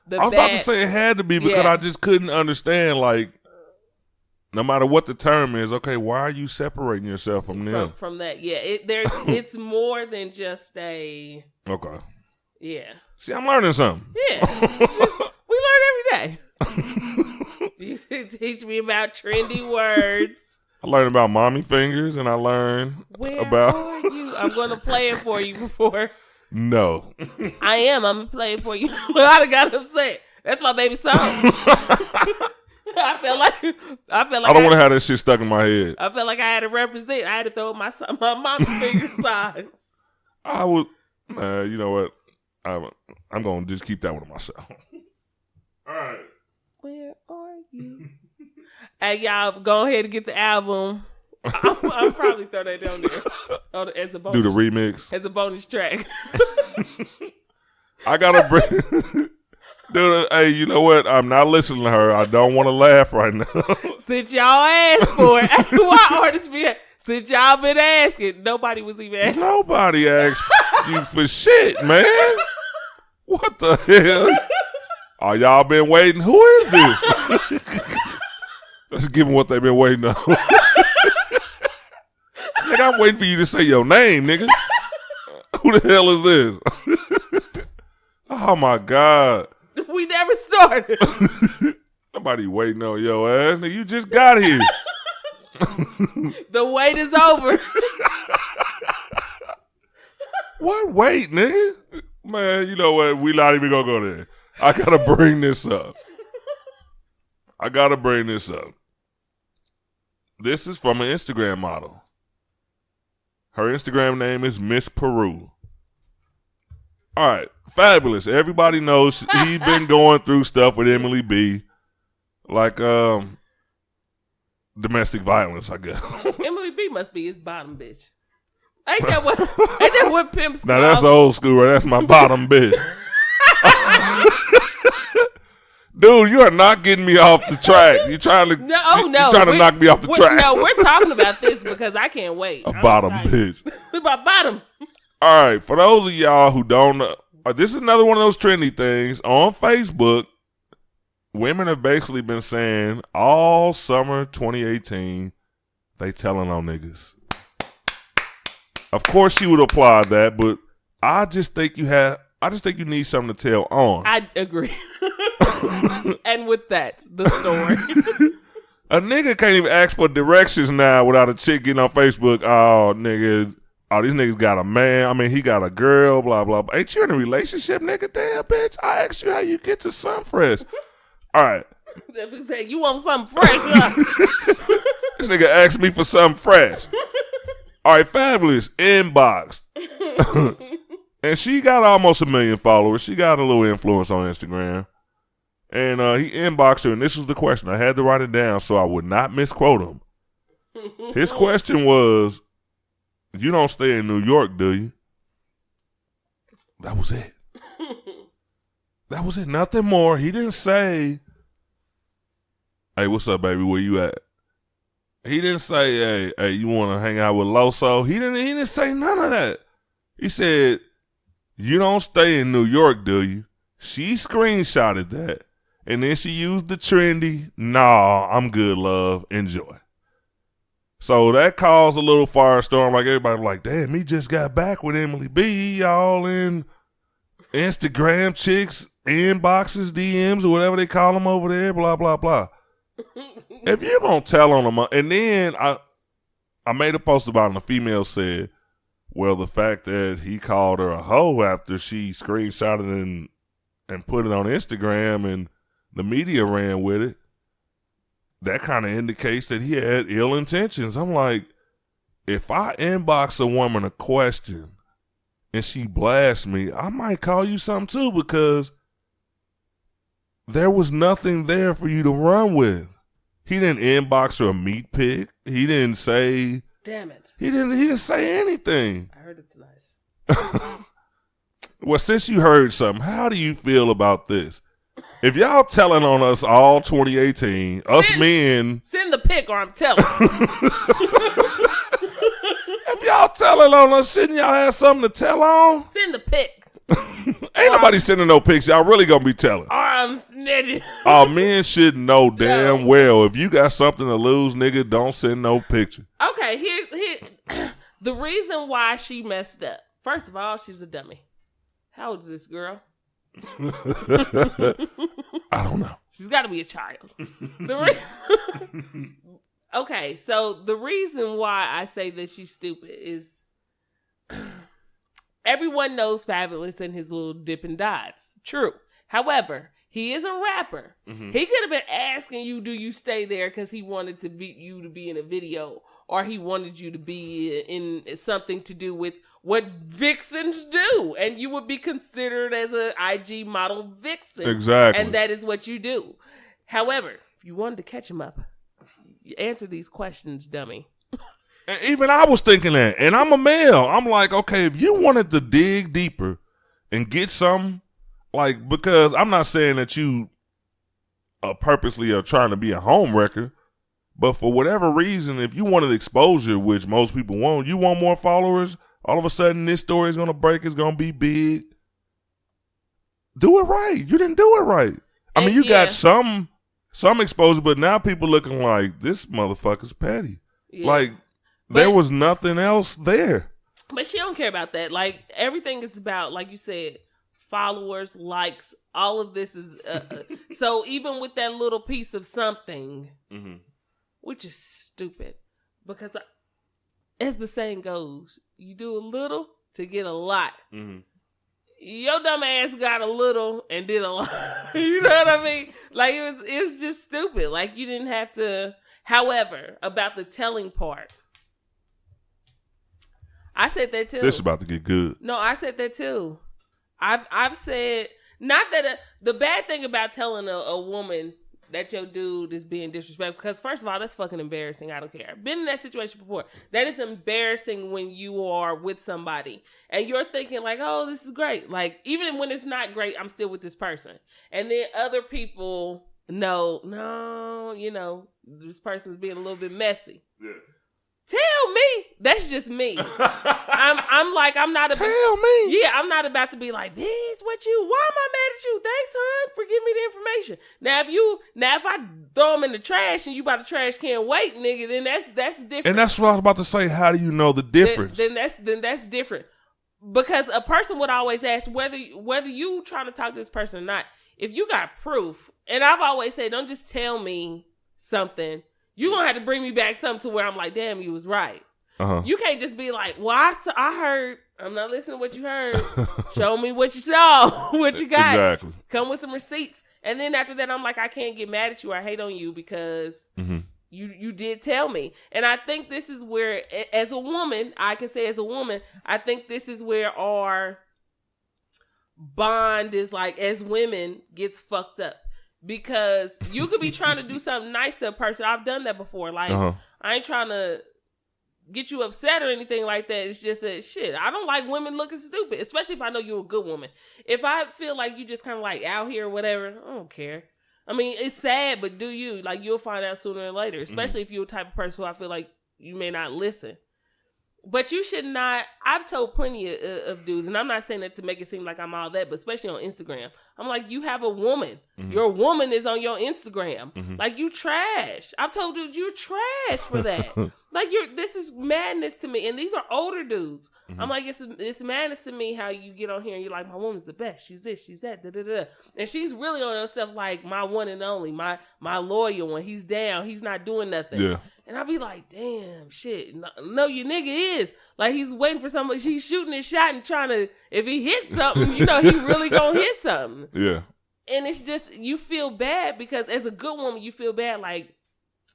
the I was about to say it had to be because I just couldn't understand, like, no matter what the term is, okay, why are you separating yourself from them? From that, yeah. It's more than just a... Okay. Yeah. See, I'm learning something. Yeah. We learn every day. You teach me about trendy words. I learned about mommy fingers, and I learned about... Where are you? I'm going to play it for you before. No. I am. I'm going to play it for you. I done got upset. That's my baby song. I felt like I don't want to have that shit stuck in my head. I felt like I had to represent. I had to throw my mommy finger signs. I was... you know what? I'm going to just keep that one to myself. All right. Where are you? Hey, y'all, go ahead and get the album. I'll probably throw that down there as a bonus. Do the remix. As a bonus track. I got to bring... Dude, hey, you know what? I'm not listening to her. I don't want to laugh right now. Since y'all asked for it. Why artists be... Since y'all been asking, nobody was even asking. Nobody asked you for shit, man. What the hell? Oh, y'all been waiting? Who is this? Let's give them what they've been waiting on. Nigga, I'm waiting for you to say your name, nigga. Who the hell is this? Oh, my God. We never started. Nobody waiting on your ass. Nigga, you just got here. The wait is over. What wait, nigga? Man, you know what? We not even gonna go there. I gotta bring this up. This is from an Instagram model. Her Instagram name is Miss Peru. All right, fabulous. Everybody knows he been going through stuff with Emily B, like domestic violence, I guess. Emily B must be his bottom bitch. Ain't that what pimps Now that's old school, right? That's my bottom bitch. Dude, you are not getting me off the track. You're trying to knock me off the track. No, we're talking about this because I can't wait. A bottom bitch. My bottom. All right, for those of y'all who don't know, this is another one of those trendy things. On Facebook, women have basically been saying all summer 2018, they telling on niggas. Of course she would apply that, but I just think you need something to tell on. I agree. And with that, the story. A nigga can't even ask for directions now without a chick getting on Facebook. Oh, nigga. Oh, these niggas got a man. I mean, he got a girl, blah, blah, blah. Ain't you in a relationship, nigga? Damn, bitch. I asked you how you get to something fresh. All right. You want something fresh, huh? This nigga asked me for something fresh. All right, fabulous. Inbox. And she got almost 1 million followers. She got a little influence on Instagram. And he inboxed her, and this was the question. I had to write it down so I would not misquote him. His question was, "You don't stay in New York, do you?" That was it. That was it. Nothing more. He didn't say, "Hey, what's up, baby? Where you at?" He didn't say, hey, you want to hang out with Loso? He didn't say none of that. He said, "You don't stay in New York, do you?" She screenshotted that. And then she used the trendy, "Nah, I'm good, love. Enjoy." So that caused a little firestorm. Like, everybody was like, damn, he just got back with Emily B. He all in Instagram chicks, inboxes, DMs, or whatever they call them over there, blah, blah, blah. If you're going to tell on them, and then I made a post about it, and the female said, well, the fact that he called her a hoe after she screenshotted and put it on Instagram and the media ran with it, that kind of indicates that he had ill intentions. I'm like, if I inbox a woman a question and she blasts me, I might call you something too, because there was nothing there for you to run with. He didn't inbox her a meat pic. He didn't say. Damn it. He didn't say anything. I heard it's nice. Well, since you heard something, how do you feel about this? If y'all telling on us all 2018, us men. Send the pic or I'm telling. If y'all telling on us, shouldn't y'all have something to tell on? Send the pic. Ain't nobody sending no pics. Y'all really gonna be telling. Or I'm snitching. All men should know damn well. If you got something to lose, nigga, don't send no picture. Okay, here's the reason why she messed up. First of all, she was a dummy. How old is this girl? I don't know. She's got to be a child. Okay, so the reason why I say that she's stupid is everyone knows Fabulous and his little dip and dives. True. However, he is a rapper. Mm-hmm. He could have been asking you, do you stay there because he wanted you to be in a video, or he wanted you to be in something to do with what vixens do, and you would be considered as an IG model vixen. Exactly. And that is what you do. However, if you wanted to catch him up, you answer these questions, dummy. And even I was thinking that, and I'm a male. I'm like, okay, if you wanted to dig deeper and get something, like, because I'm not saying that you purposely are trying to be a home wrecker, but for whatever reason, if you wanted exposure, which most people want, you want more followers, all of a sudden this story is going to break, it's going to be big. Do it right. You didn't do it right. I mean, you got some exposure, but now people looking like, this motherfucker's petty. Yeah. Like, there was nothing else there. But she don't care about that. Like, everything is about, like you said, followers, likes, all of this is so even with that little piece of something, mm-hmm. which is stupid, because as the saying goes, you do a little to get a lot. Mm-hmm. Your dumb ass got a little and did a lot. You know what I mean? Like, it was just stupid. Like, you didn't have to. However, about the telling part, I said that too. This is about to get good. No, I said that too. I've said, not that the bad thing about telling a woman that your dude is being disrespectful, because first of all, that's fucking embarrassing. I don't care. I've been in that situation before. That is embarrassing when you are with somebody and you're thinking like, oh, this is great. Like, even when it's not great, I'm still with this person. And then other people know, no, you know, this person's being a little bit messy. Yeah. Tell me. That's just me. I'm like, I'm not about, tell me. Yeah, I'm not about to be like, bitch, why am I mad at you? Thanks, hon, for giving me the information. Now if I throw them in the trash and you by the trash can wait, nigga, then that's different. And that's what I was about to say. How do you know the difference? Then that's different. Because a person would always ask whether you trying to talk to this person or not. If you got proof, and I've always said, don't just tell me something. You're going to have to bring me back something to where I'm like, damn, you was right. Uh-huh. You can't just be like, well, I heard. I'm not listening to what you heard. Show me what you saw, what you got. Exactly. Come with some receipts. And then after that, I'm like, I can't get mad at you or hate on you because you did tell me. And I think this is where, as a woman, I can say as a woman, I think this is where our bond is like, as women, gets fucked up. Because you could be trying to do something nice to a person. I've done that before. Like, I ain't trying to get you upset or anything like that. It's just that shit. I don't like women looking stupid, especially if I know you're a good woman. If I feel like you just kind of like out here or whatever, I don't care. I mean, it's sad, but do you? Like, you'll find out sooner or later, especially if you're the type of person who I feel like you may not listen. But you should not. I've told plenty of dudes, and I'm not saying that to make it seem like I'm all that, but especially on Instagram. I'm like, you have a woman. Your woman is on your Instagram. Like, you trash. I've told dudes, you're trash for that. Like, this is madness to me. And these are older dudes. I'm like, it's madness to me how you get on here and you're like, my woman's the best. She's this, she's that, da-da-da. And she's really on herself like, my one and only, my loyal one. He's down. He's not doing nothing. Yeah. And I'll be like, damn, shit. No, your nigga is. Like, he's waiting for somebody. He's shooting his shot and trying to, if he hits something, he really gonna hit something. Yeah. And it's just, you feel bad because as a good woman, you feel bad. Like,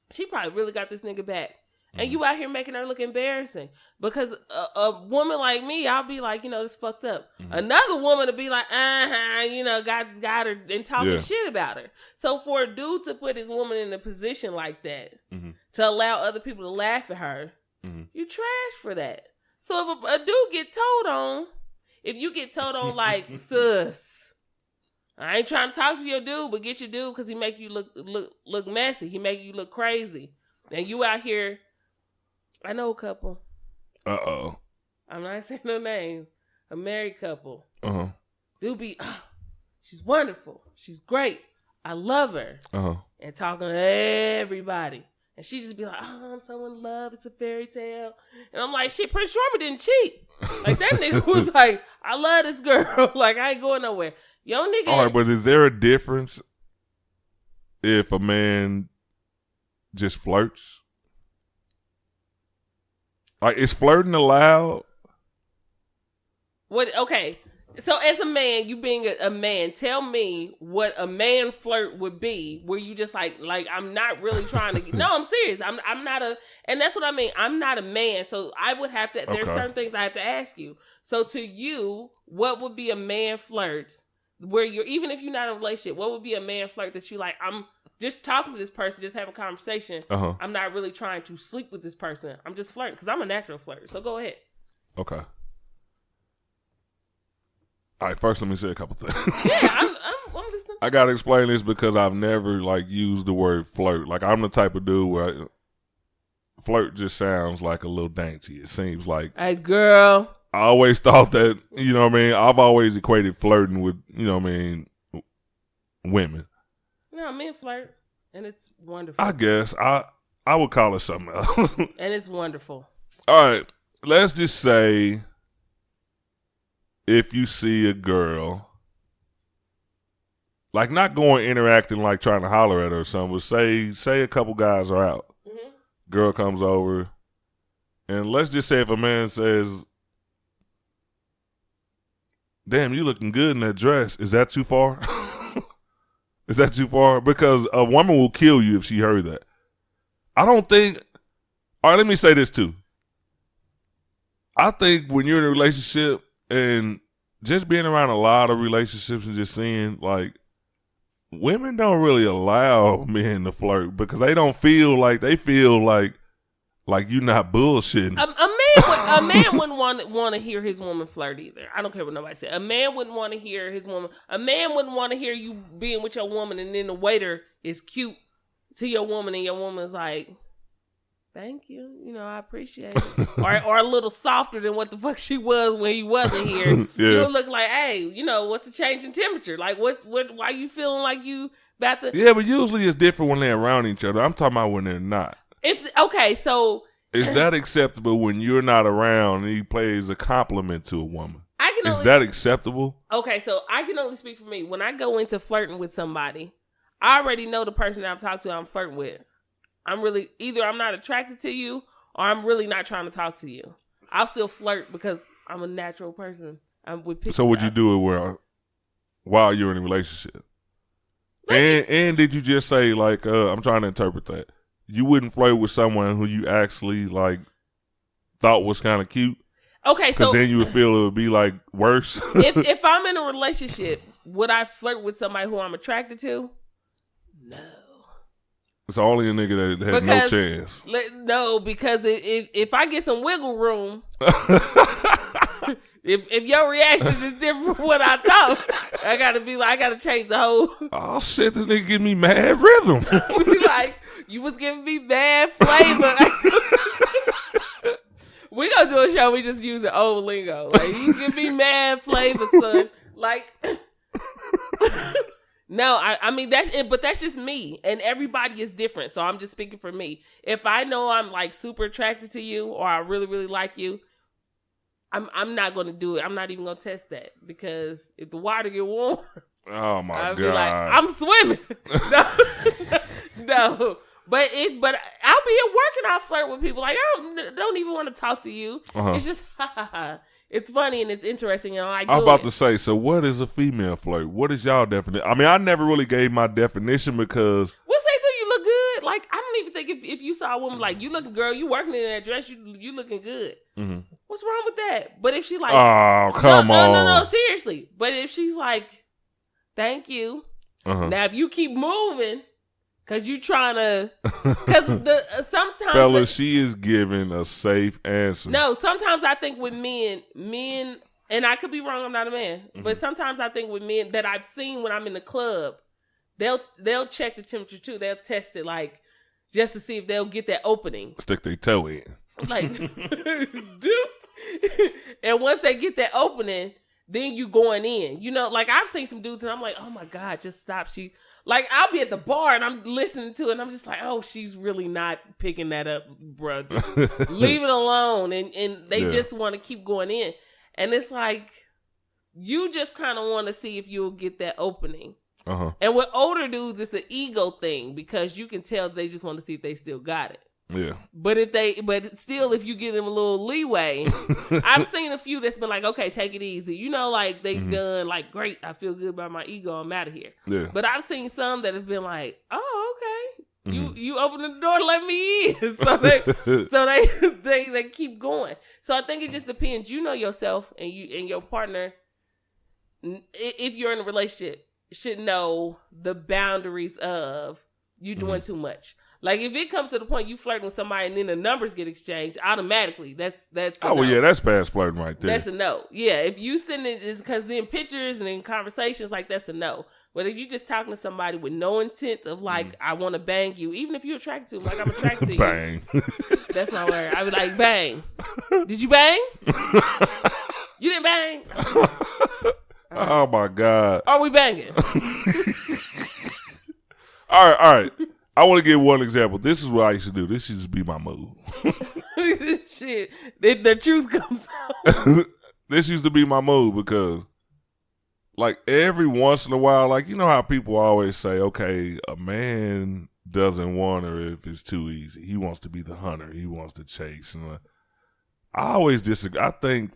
she probably really got this nigga back. And you out here making her look embarrassing. Because a woman like me, I'll be like, this fucked up. Another woman to be like, got her and talking shit about her. So for a dude to put his woman in a position like that, to allow other people to laugh at her, you trash for that. So if a dude get told on, if you get told on like, sus, I ain't trying to talk to your dude, but get your dude because he make you look messy. He make you look crazy. And you out here, I know a couple. Uh-oh. I'm not saying no names. A married couple. Uh-huh. Dude be, she's wonderful. She's great. I love her. Uh-huh. And talking to everybody. And she just be like, I'm so in love. It's a fairy tale. And I'm like, shit, Prince Sharma didn't cheat. Like, that nigga was like, I love this girl. Like, I ain't going nowhere. Yo, nigga. All right, but is there a difference if a man just flirts? Like, is flirting allowed? What? Okay. So as a man, you being a man, tell me what a man flirt would be where you just like I'm not really trying to, no, I'm serious. I'm not and that's what I mean. I'm not a man. So I would have to, there's certain things I have to ask you. So to you, what would be a man flirt where you're, even if you're not in a relationship, what would be a man flirt that you like, I'm just talking to this person, just having a conversation. I'm not really trying to sleep with this person. I'm just flirting because I'm a natural flirt. So go ahead. Okay. All right, first let me say a couple things. Yeah, I'm listening. I gotta explain this because I've never used the word flirt. Like, I'm the type of dude where flirt just sounds like a little dainty. It seems like, hey girl. I always thought that, you know what I mean? I've always equated flirting with, you know what I mean, women. No, men flirt, and it's wonderful. I guess I would call it something else. And it's wonderful. All right, let's just say if you see a girl, like, not going interacting like trying to holler at her or something, but say a couple guys are out. Girl comes over, and let's just say if a man says, damn, you looking good in that dress, is that too far? Is that too far? Because a woman will kill you if she heard that. I don't think, all right, let me say this too. I think when you're in a relationship and just being around a lot of relationships and just seeing, like, women don't really allow men to flirt because they feel like you're not bullshitting. A man wouldn't want to hear his woman flirt either. I don't care what nobody said. A man wouldn't want to hear his woman. A man wouldn't want to hear you being with your woman and then the waiter is cute to your woman and your woman's like, thank you. I appreciate it. or a little softer than what the fuck she was when he wasn't here. Yeah. You'll look like, hey, what's the change in temperature? Like, why you feeling like you about to? Yeah, but usually it's different when they're around each other. I'm talking about when they're not. So is that acceptable when you're not around and he plays a compliment to a woman? Is that acceptable? Okay, so I can only speak for me. When I go into flirting with somebody, I already know the person that I'm talking to I'm flirting with. Either I'm not attracted to you or I'm really not trying to talk to you. I'll still flirt because I'm a natural person. So would you do it while you're in a relationship? And did you just say, like, I'm trying to interpret that. You wouldn't flirt with someone who you actually, like, thought was kind of cute? Okay, so because then you would feel it would be like worse. if I'm in a relationship, would I flirt with somebody who I'm attracted to? No. It's only a nigga that had no chance. No, because if I get some wiggle room, if your reaction is different from what I thought, I gotta change the whole. Oh shit, this nigga give me mad rhythm. Like, you was giving me bad flavor. We gonna do a show. We just use the old lingo. Like, you give me mad flavor, son. Like, no, I mean that's it, but that's just me, and everybody is different. So I'm just speaking for me. If I know I'm like super attracted to you, or I really really like you, I'm not gonna do it. I'm not even gonna test that, because if the water get warm, oh my I'll god, be like, I'm swimming. No. But I'll be at work and I'll flirt with people. Like, I don't even want to talk to you. It's just, it's funny and it's interesting. And I was about to say, so what is a female flirt? What is y'all definition? I mean, I never really gave my definition because. We'll say till you look good. Like, I don't even think if you saw a woman like, you looking, girl, you working in that dress, you looking good. Mm-hmm. What's wrong with that? But if she like, oh, come on. No, seriously. But if she's like, thank you. Now, if you keep moving. Cause you trying to, sometimes fellas, she is giving a safe answer. No, sometimes I think with men, and I could be wrong. I'm not a man, but sometimes I think with men that I've seen when I'm in the club, they'll check the temperature too. They'll test it like just to see if they'll get that opening. Stick their toe in, like, doop. And once they get that opening, then you going in. You know, like I've seen some dudes, and I'm like, oh my god, just stop. Like, I'll be at the bar and I'm listening to it and I'm just like, oh, she's really not picking that up, bro. Just leave it alone. And they just want to keep going in. And it's like, you just kind of want to see if you'll get that opening. And with older dudes, it's an ego thing because you can tell they just want to see if they still got it. Yeah. But still, if you give them a little leeway, I've seen a few that's been like, okay, take it easy. You know, like they've done like, great, I feel good about my ego, I'm out of here. Yeah. But I've seen some that have been like, oh, okay, you open the door, let me in. So they keep going. So I think it just depends. You know yourself and your partner, if you're in a relationship, should know the boundaries of you doing too much. Like, if it comes to the point you flirting with somebody and then the numbers get exchanged, automatically, that's oh, no. Yeah, that's past flirting right there. That's a no. Yeah, if you send it, because then pictures and then conversations, like, that's a no. But if you just talking to somebody with no intent of, like, I want to bang you, even if you're attracted to them, like, I'm attracted to you. Bang. That's my word. I would like, bang. Did you bang? You didn't bang? Oh, my God. Are we banging? All right. I want to give one example. This is what I used to do. This used to be my move. Shit. The truth comes out. This used to be my move because, like, every once in a while, like, you know how people always say, okay, a man doesn't want her if it's too easy. He wants to be the hunter. He wants to chase. And I always disagree. I think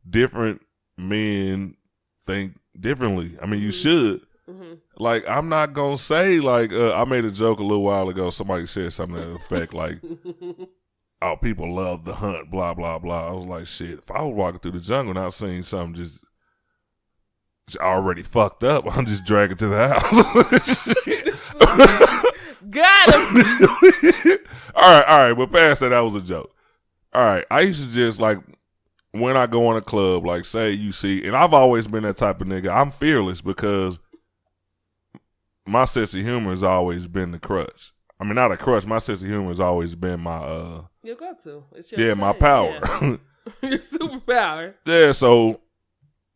different men think differently. I mean, you should. Mm-hmm. Like, I'm not gonna say, like, I made a joke a little while ago. Somebody said something to the effect like, oh, people love the hunt, blah, blah, blah. I was like, shit, if I was walking through the jungle and I seen something just already fucked up, I'm just dragging to the house. Got him. All right, but past that was a joke. All right, I used to just, like, when I go in a club, like, say you see, and I've always been that type of nigga. I'm fearless because my sense of humor has always been the crutch. I mean, not a crutch. My sense of humor has always been my your go-to. My power. Yeah. Your superpower. Yeah. So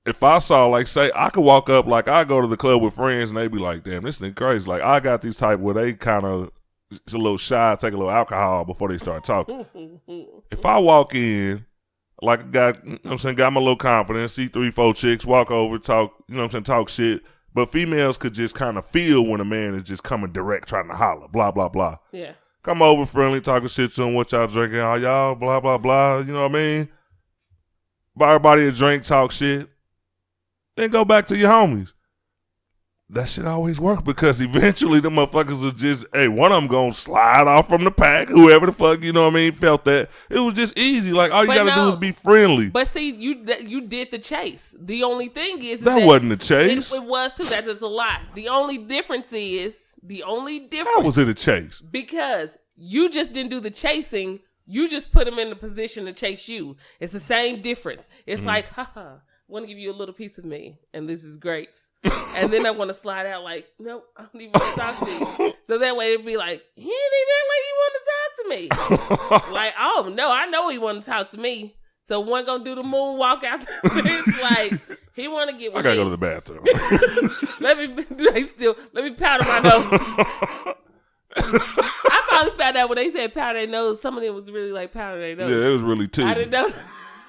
if I saw, like, say, I could walk up, like, I go to the club with friends and they be like, "Damn, this nigga crazy." Like, I got these type where they kind of it's a little shy, take a little alcohol before they start talking. If I walk in, like, got my little confidence, see 3-4 chicks, walk over, talk, talk shit. But females could just kind of feel when a man is just coming direct, trying to holler, blah, blah, blah. Yeah. Come over friendly, talking shit to them, what y'all drinking, all y'all, blah, blah, blah, you know what I mean? Buy everybody a drink, talk shit. Then go back to your homies. that shit always work because eventually the motherfuckers are just, hey, one of them gonna slide off from the pack, whoever the fuck, you know what I mean, felt that. It was just easy. Like, all you gotta do is be friendly. But see, you did the chase. The only thing is that wasn't a chase. It was too. That is a lie. The only difference is, how was it a chase? Because you just didn't do the chasing. You just put them in the position to chase you. It's the same difference. It's like, haha, want to give you a little piece of me, and this is great. And then I want to slide out like, nope, I don't even want to talk to you. So that way it'd be like, he didn't even like he wanted to talk to me. Like, oh no, I know he wanted to talk to me. So one gonna do the moonwalk out there. Like, he want to get with I gotta me. go to the bathroom. Let me powder my nose. I finally found out when they said powder their nose, some of them was really like powder their nose. Yeah, it was really tooting. I didn't know.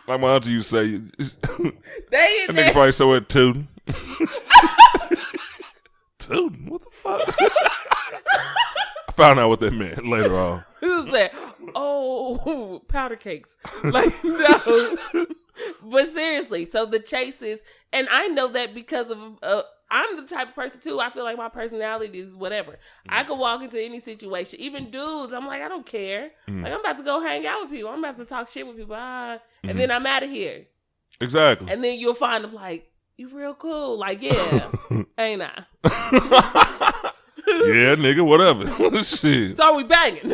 Like my auntie used to say, That nigga probably so at tooting. Tooting? What the fuck? I found out what that meant later on. Who's that? Oh, powder cakes. Like, no. But seriously, so the chase is, and I know that because of, I'm the type of person too, I feel like my personality is whatever. I could walk into any situation, even dudes, I'm like, I don't care. Like, I'm about to go hang out with people. I'm about to talk shit with people. And then I'm out of here. Exactly. And then you'll find them like, you real cool. Like, yeah, ain't I? Yeah, nigga, whatever. Shit. So we banging.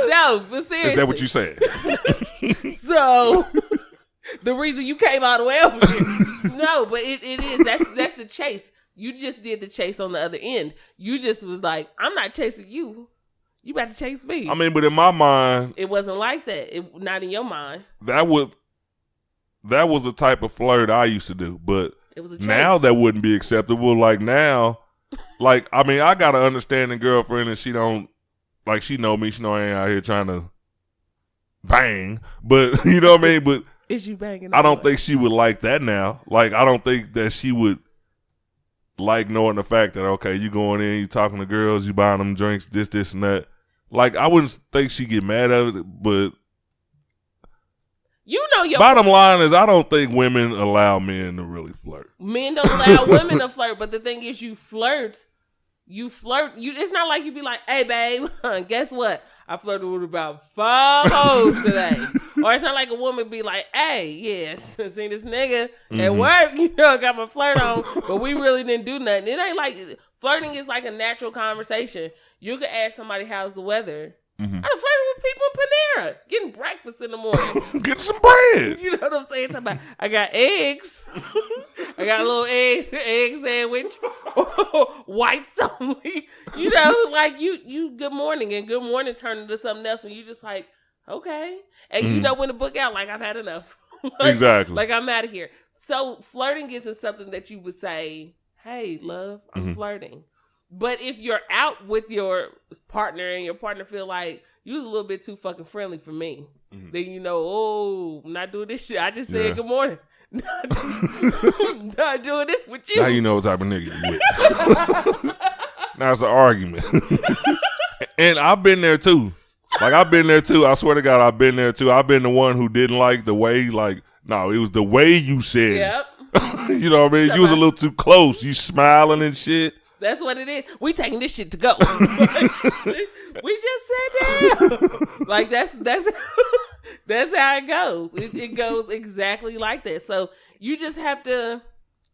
No, but seriously. Is that what you said? So, the reason you came all the way over here. No, but it is. That's the chase. You just did the chase on the other end. You just was like, I'm not chasing you. You about to chase me. I mean, but in my mind, it wasn't like that. Not in your mind. That was the type of flirt I used to do. But it was a chase. Now that wouldn't be acceptable. Like now, like, I mean, I got an understanding girlfriend and she don't, like, she know me. She know I ain't out here trying to bang. But, you know what I mean? But is you banging? I don't think she would like that now. Like, I don't think that she would like knowing the fact that, okay, you going in, you talking to girls, you buying them drinks, this, and that. Like, I wouldn't think she'd get mad at it, but you know your bottom line is I don't think women allow men to really flirt. Men don't allow women to flirt, but the thing is you flirt. It's not like you be like, hey, babe, guess what? I flirted with about 5 hoes today. Or it's not like a woman be like, hey, yes, seen this nigga at work, got my flirt on, but we really didn't do nothing. It ain't like, flirting is like a natural conversation. You could ask somebody, how's the weather? I done flirted with people in Panera, getting breakfast in the morning. Getting some bread. You know what I'm saying? About, I got eggs. I got a little egg sandwich. Whites only. Like you good morning, and good morning turned into something else, and you just like, okay. And you know when to book out, like, I've had enough. Exactly. Like, I'm out of here. So flirting isn't something that you would say, hey, love, I'm flirting. But if you're out with your partner and your partner feel like you was a little bit too fucking friendly for me, then I'm not doing this shit. I just said good morning. Not doing this with you. Now you know what type of nigga you with. Now it's an argument. And I've been there too. Like, I've been there too. I swear to God, I've been there too. I've been the one who didn't like the way, like, no, it was the way you said Yep. it. You know what I mean? You was a little too close. You smiling and shit. That's what it is. We taking this shit to go. We just sat down. Like, that's how it goes. It goes exactly like that. So you just have to.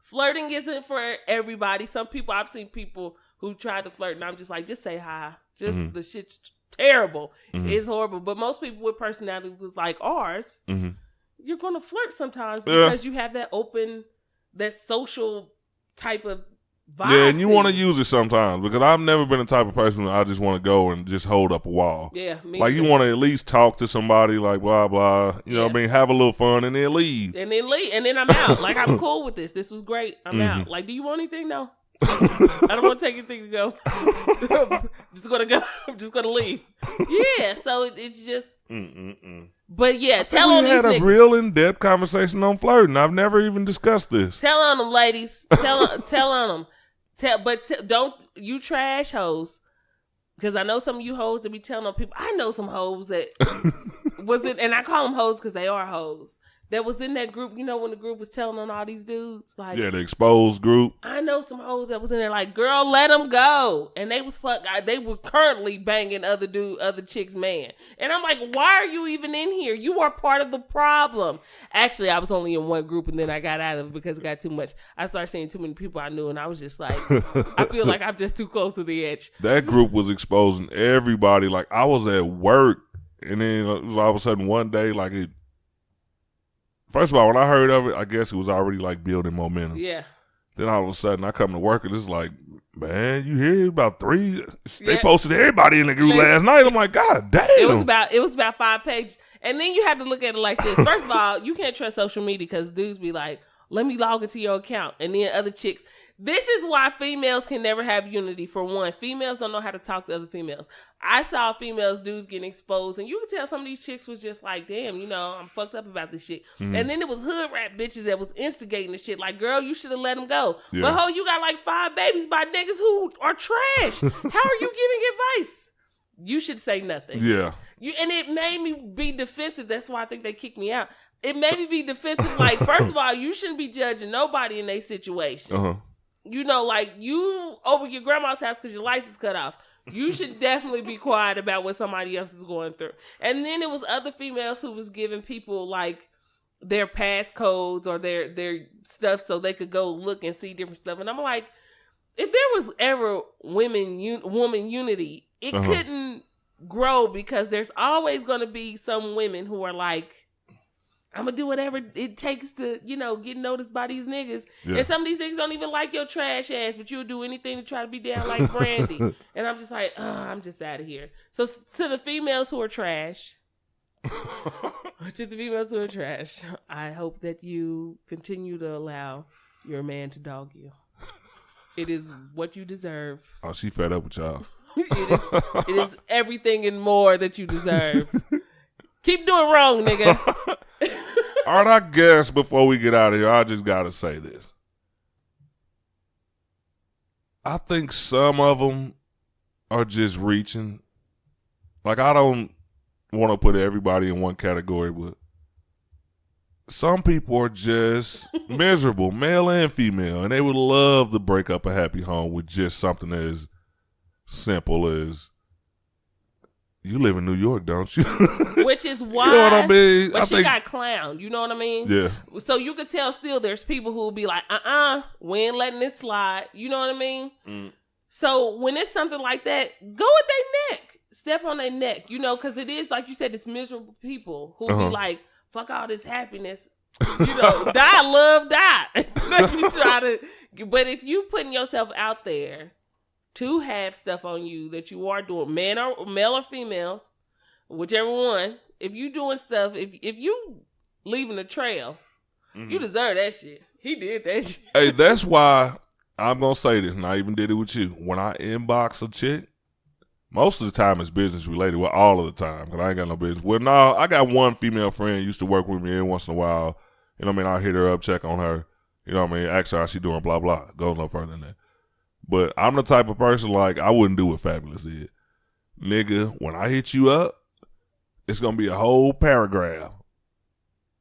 Flirting isn't for everybody. Some people, I've seen people who try to flirt, and I'm just like, just say hi. Just the shit's terrible. It's horrible. But most people with personalities like ours, you're gonna flirt sometimes because you have that open, that social type of vibe. Yeah, and you want to use it sometimes, because I've never been the type of person that I just want to go and just hold up a wall. Yeah, me like too. You want to at least talk to somebody, like blah blah. You know what I mean? Have a little fun and then leave. And then I'm out. Like, I'm cool with this. This was great. I'm out. Like, do you want anything? No. I don't want to take anything to go. I'm just gonna go. I'm just gonna leave. Yeah. So it's just. But yeah, tell on these niggas. We had a real in-depth conversation on flirting. I've never even discussed this. Tell on them, ladies. Tell on them. Don't you trash hoes. Because I know some of you hoes that be telling on people. I know some hoes that wasn't, and I call them hoes because they are hoes, that was in that group. You know when the group was telling on all these dudes, like the exposed group. I know some hoes that was in there like, girl, let them go, and they was they were currently banging other chicks' man, and I'm like, why are you even in here? You are part of the problem. Actually, I was only in one group, and then I got out of it because it got too much. I started seeing too many people I knew, and I was just like, I feel like I'm just too close to the edge. That group was exposing everybody. Like I was at work, and then all of a sudden one day, like it. First of all, when I heard of it, I guess it was already like building momentum. Yeah. Then all of a sudden, I come to work and it's like, man, you hear about 3? They posted everybody in the group last night. I'm like, God damn. It was about 5 pages, and then you have to look at it like this. First of all, you can't trust social media because dudes be like, let me log into your account, and then other chicks. This is why females can never have unity. For one, females don't know how to talk to other females. I saw dudes getting exposed, and you could tell some of these chicks was just like, damn, I'm fucked up about this shit. Mm-hmm. And then it was hood rat bitches that was instigating the shit. Like, girl, you should have let them go. Yeah. But you got like 5 babies by niggas who are trash. How are you giving advice? You should say nothing. Yeah. And it made me be defensive. That's why I think they kicked me out. It made me be defensive. Like, first of all, you shouldn't be judging nobody in their situation. Uh-huh. Like you over your grandma's house because your lights is cut off. You should definitely be quiet about what somebody else is going through. And then it was other females who was giving people like their passcodes or their stuff so they could go look and see different stuff. And I'm like, if there was ever woman unity, it couldn't grow because there's always going to be some women who are like, I'm going to do whatever it takes to, get noticed by these niggas. Yeah. And some of these niggas don't even like your trash ass, but you'll do anything to try to be down like Brandy. And I'm just like, I'm just out of here. So to the females who are trash, I hope that you continue to allow your man to dog you. It is what you deserve. Oh, she fed up with y'all. It is everything and more that you deserve. Keep doing wrong, nigga. All right, I guess before we get out of here, I just got to say this. I think some of them are just reaching. Like, I don't want to put everybody in one category, but some people are just miserable, male and female, and they would love to break up a happy home with just something as simple as, you live in New York, don't you? Which is why. You know what I mean? But she got clowned. You know what I mean? Yeah. So you could tell still there's people who will be like, we ain't letting this slide. You know what I mean? Mm. So when it's something like that, go at their neck. Step on their neck, because it is, like you said, it's miserable people who be like, fuck all this happiness. Die, love, die. But if you putting yourself out there to have stuff on you that you are doing, male or females, whichever one, if you doing stuff, if you leaving a trail, you deserve that shit. He did that shit. Hey, that's why I'm going to say this, and I even did it with you. When I inbox a chick, most of the time it's business related. Well, all of the time, because I ain't got no business. Well, no, I got one female friend who used to work with me every once in a while. You know what I mean? I'll hit her up, check on her. You know what I mean? Ask her how she doing, blah, blah. Goes no further than that. But I'm the type of person, like, I wouldn't do what Fabulous did. Nigga, when I hit you up, it's going to be a whole paragraph.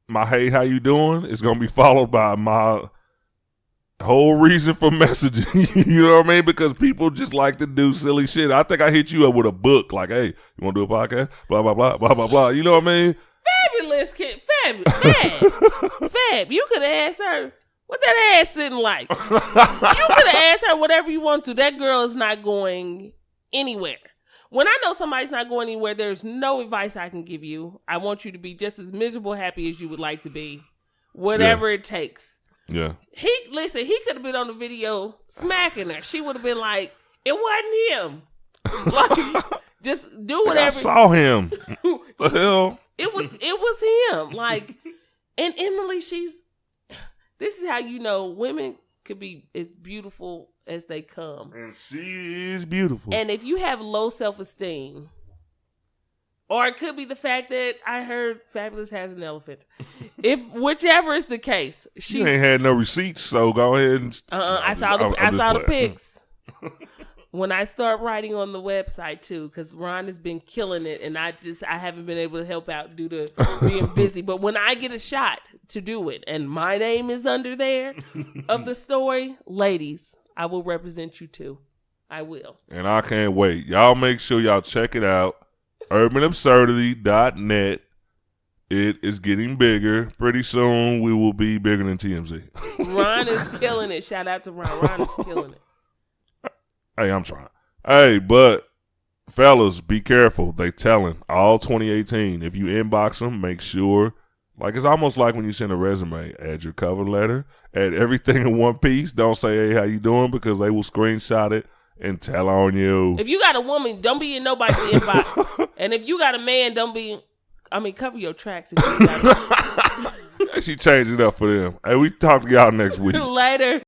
My hey, how you doing? It's going to be followed by my whole reason for messaging. You know what I mean? Because people just like to do silly shit. I think I hit you up with a book, like, hey, you want to do a podcast? Blah, blah, blah, blah, blah, blah. You know what I mean? Fabulous kid. Fab. You could have asked her, what that ass sitting like? You could have asked her whatever you want to. That girl is not going anywhere. When I know somebody's not going anywhere, there's no advice I can give you. I want you to be just as miserable, happy as you would like to be. Whatever it takes. Yeah. He could have been on the video smacking her. She would have been like, it wasn't him. Like, just do whatever. I saw him. The hell? It was him. Like, and Emily, this is how you know women could be as beautiful as they come. And she is beautiful. And if you have low self-esteem, or it could be the fact that I heard Fabulous has an elephant. Whichever is the case, she ain't had no receipts, so go ahead and I saw the pics. When I start writing on the website too, because Ron has been killing it, and I haven't been able to help out due to being busy. But when I get a shot to do it, and my name is under there of the story, ladies, I will represent you too. I will. And I can't wait. Y'all make sure y'all check it out. UrbanAbsurdity.net. It is getting bigger. Pretty soon we will be bigger than TMZ. Ron is killing it. Shout out to Ron. Ron is killing it. Hey, I'm trying. Hey, but fellas, be careful. They telling all 2018. If you inbox them, make sure. Like, it's almost like when you send a resume. Add your cover letter. Add everything in one piece. Don't say, hey, how you doing? Because they will screenshot it and tell on you. If you got a woman, don't be in nobody's inbox. And if you got a man, cover your tracks. If you got She changed it up for them. Hey, we talk to y'all next week. Later.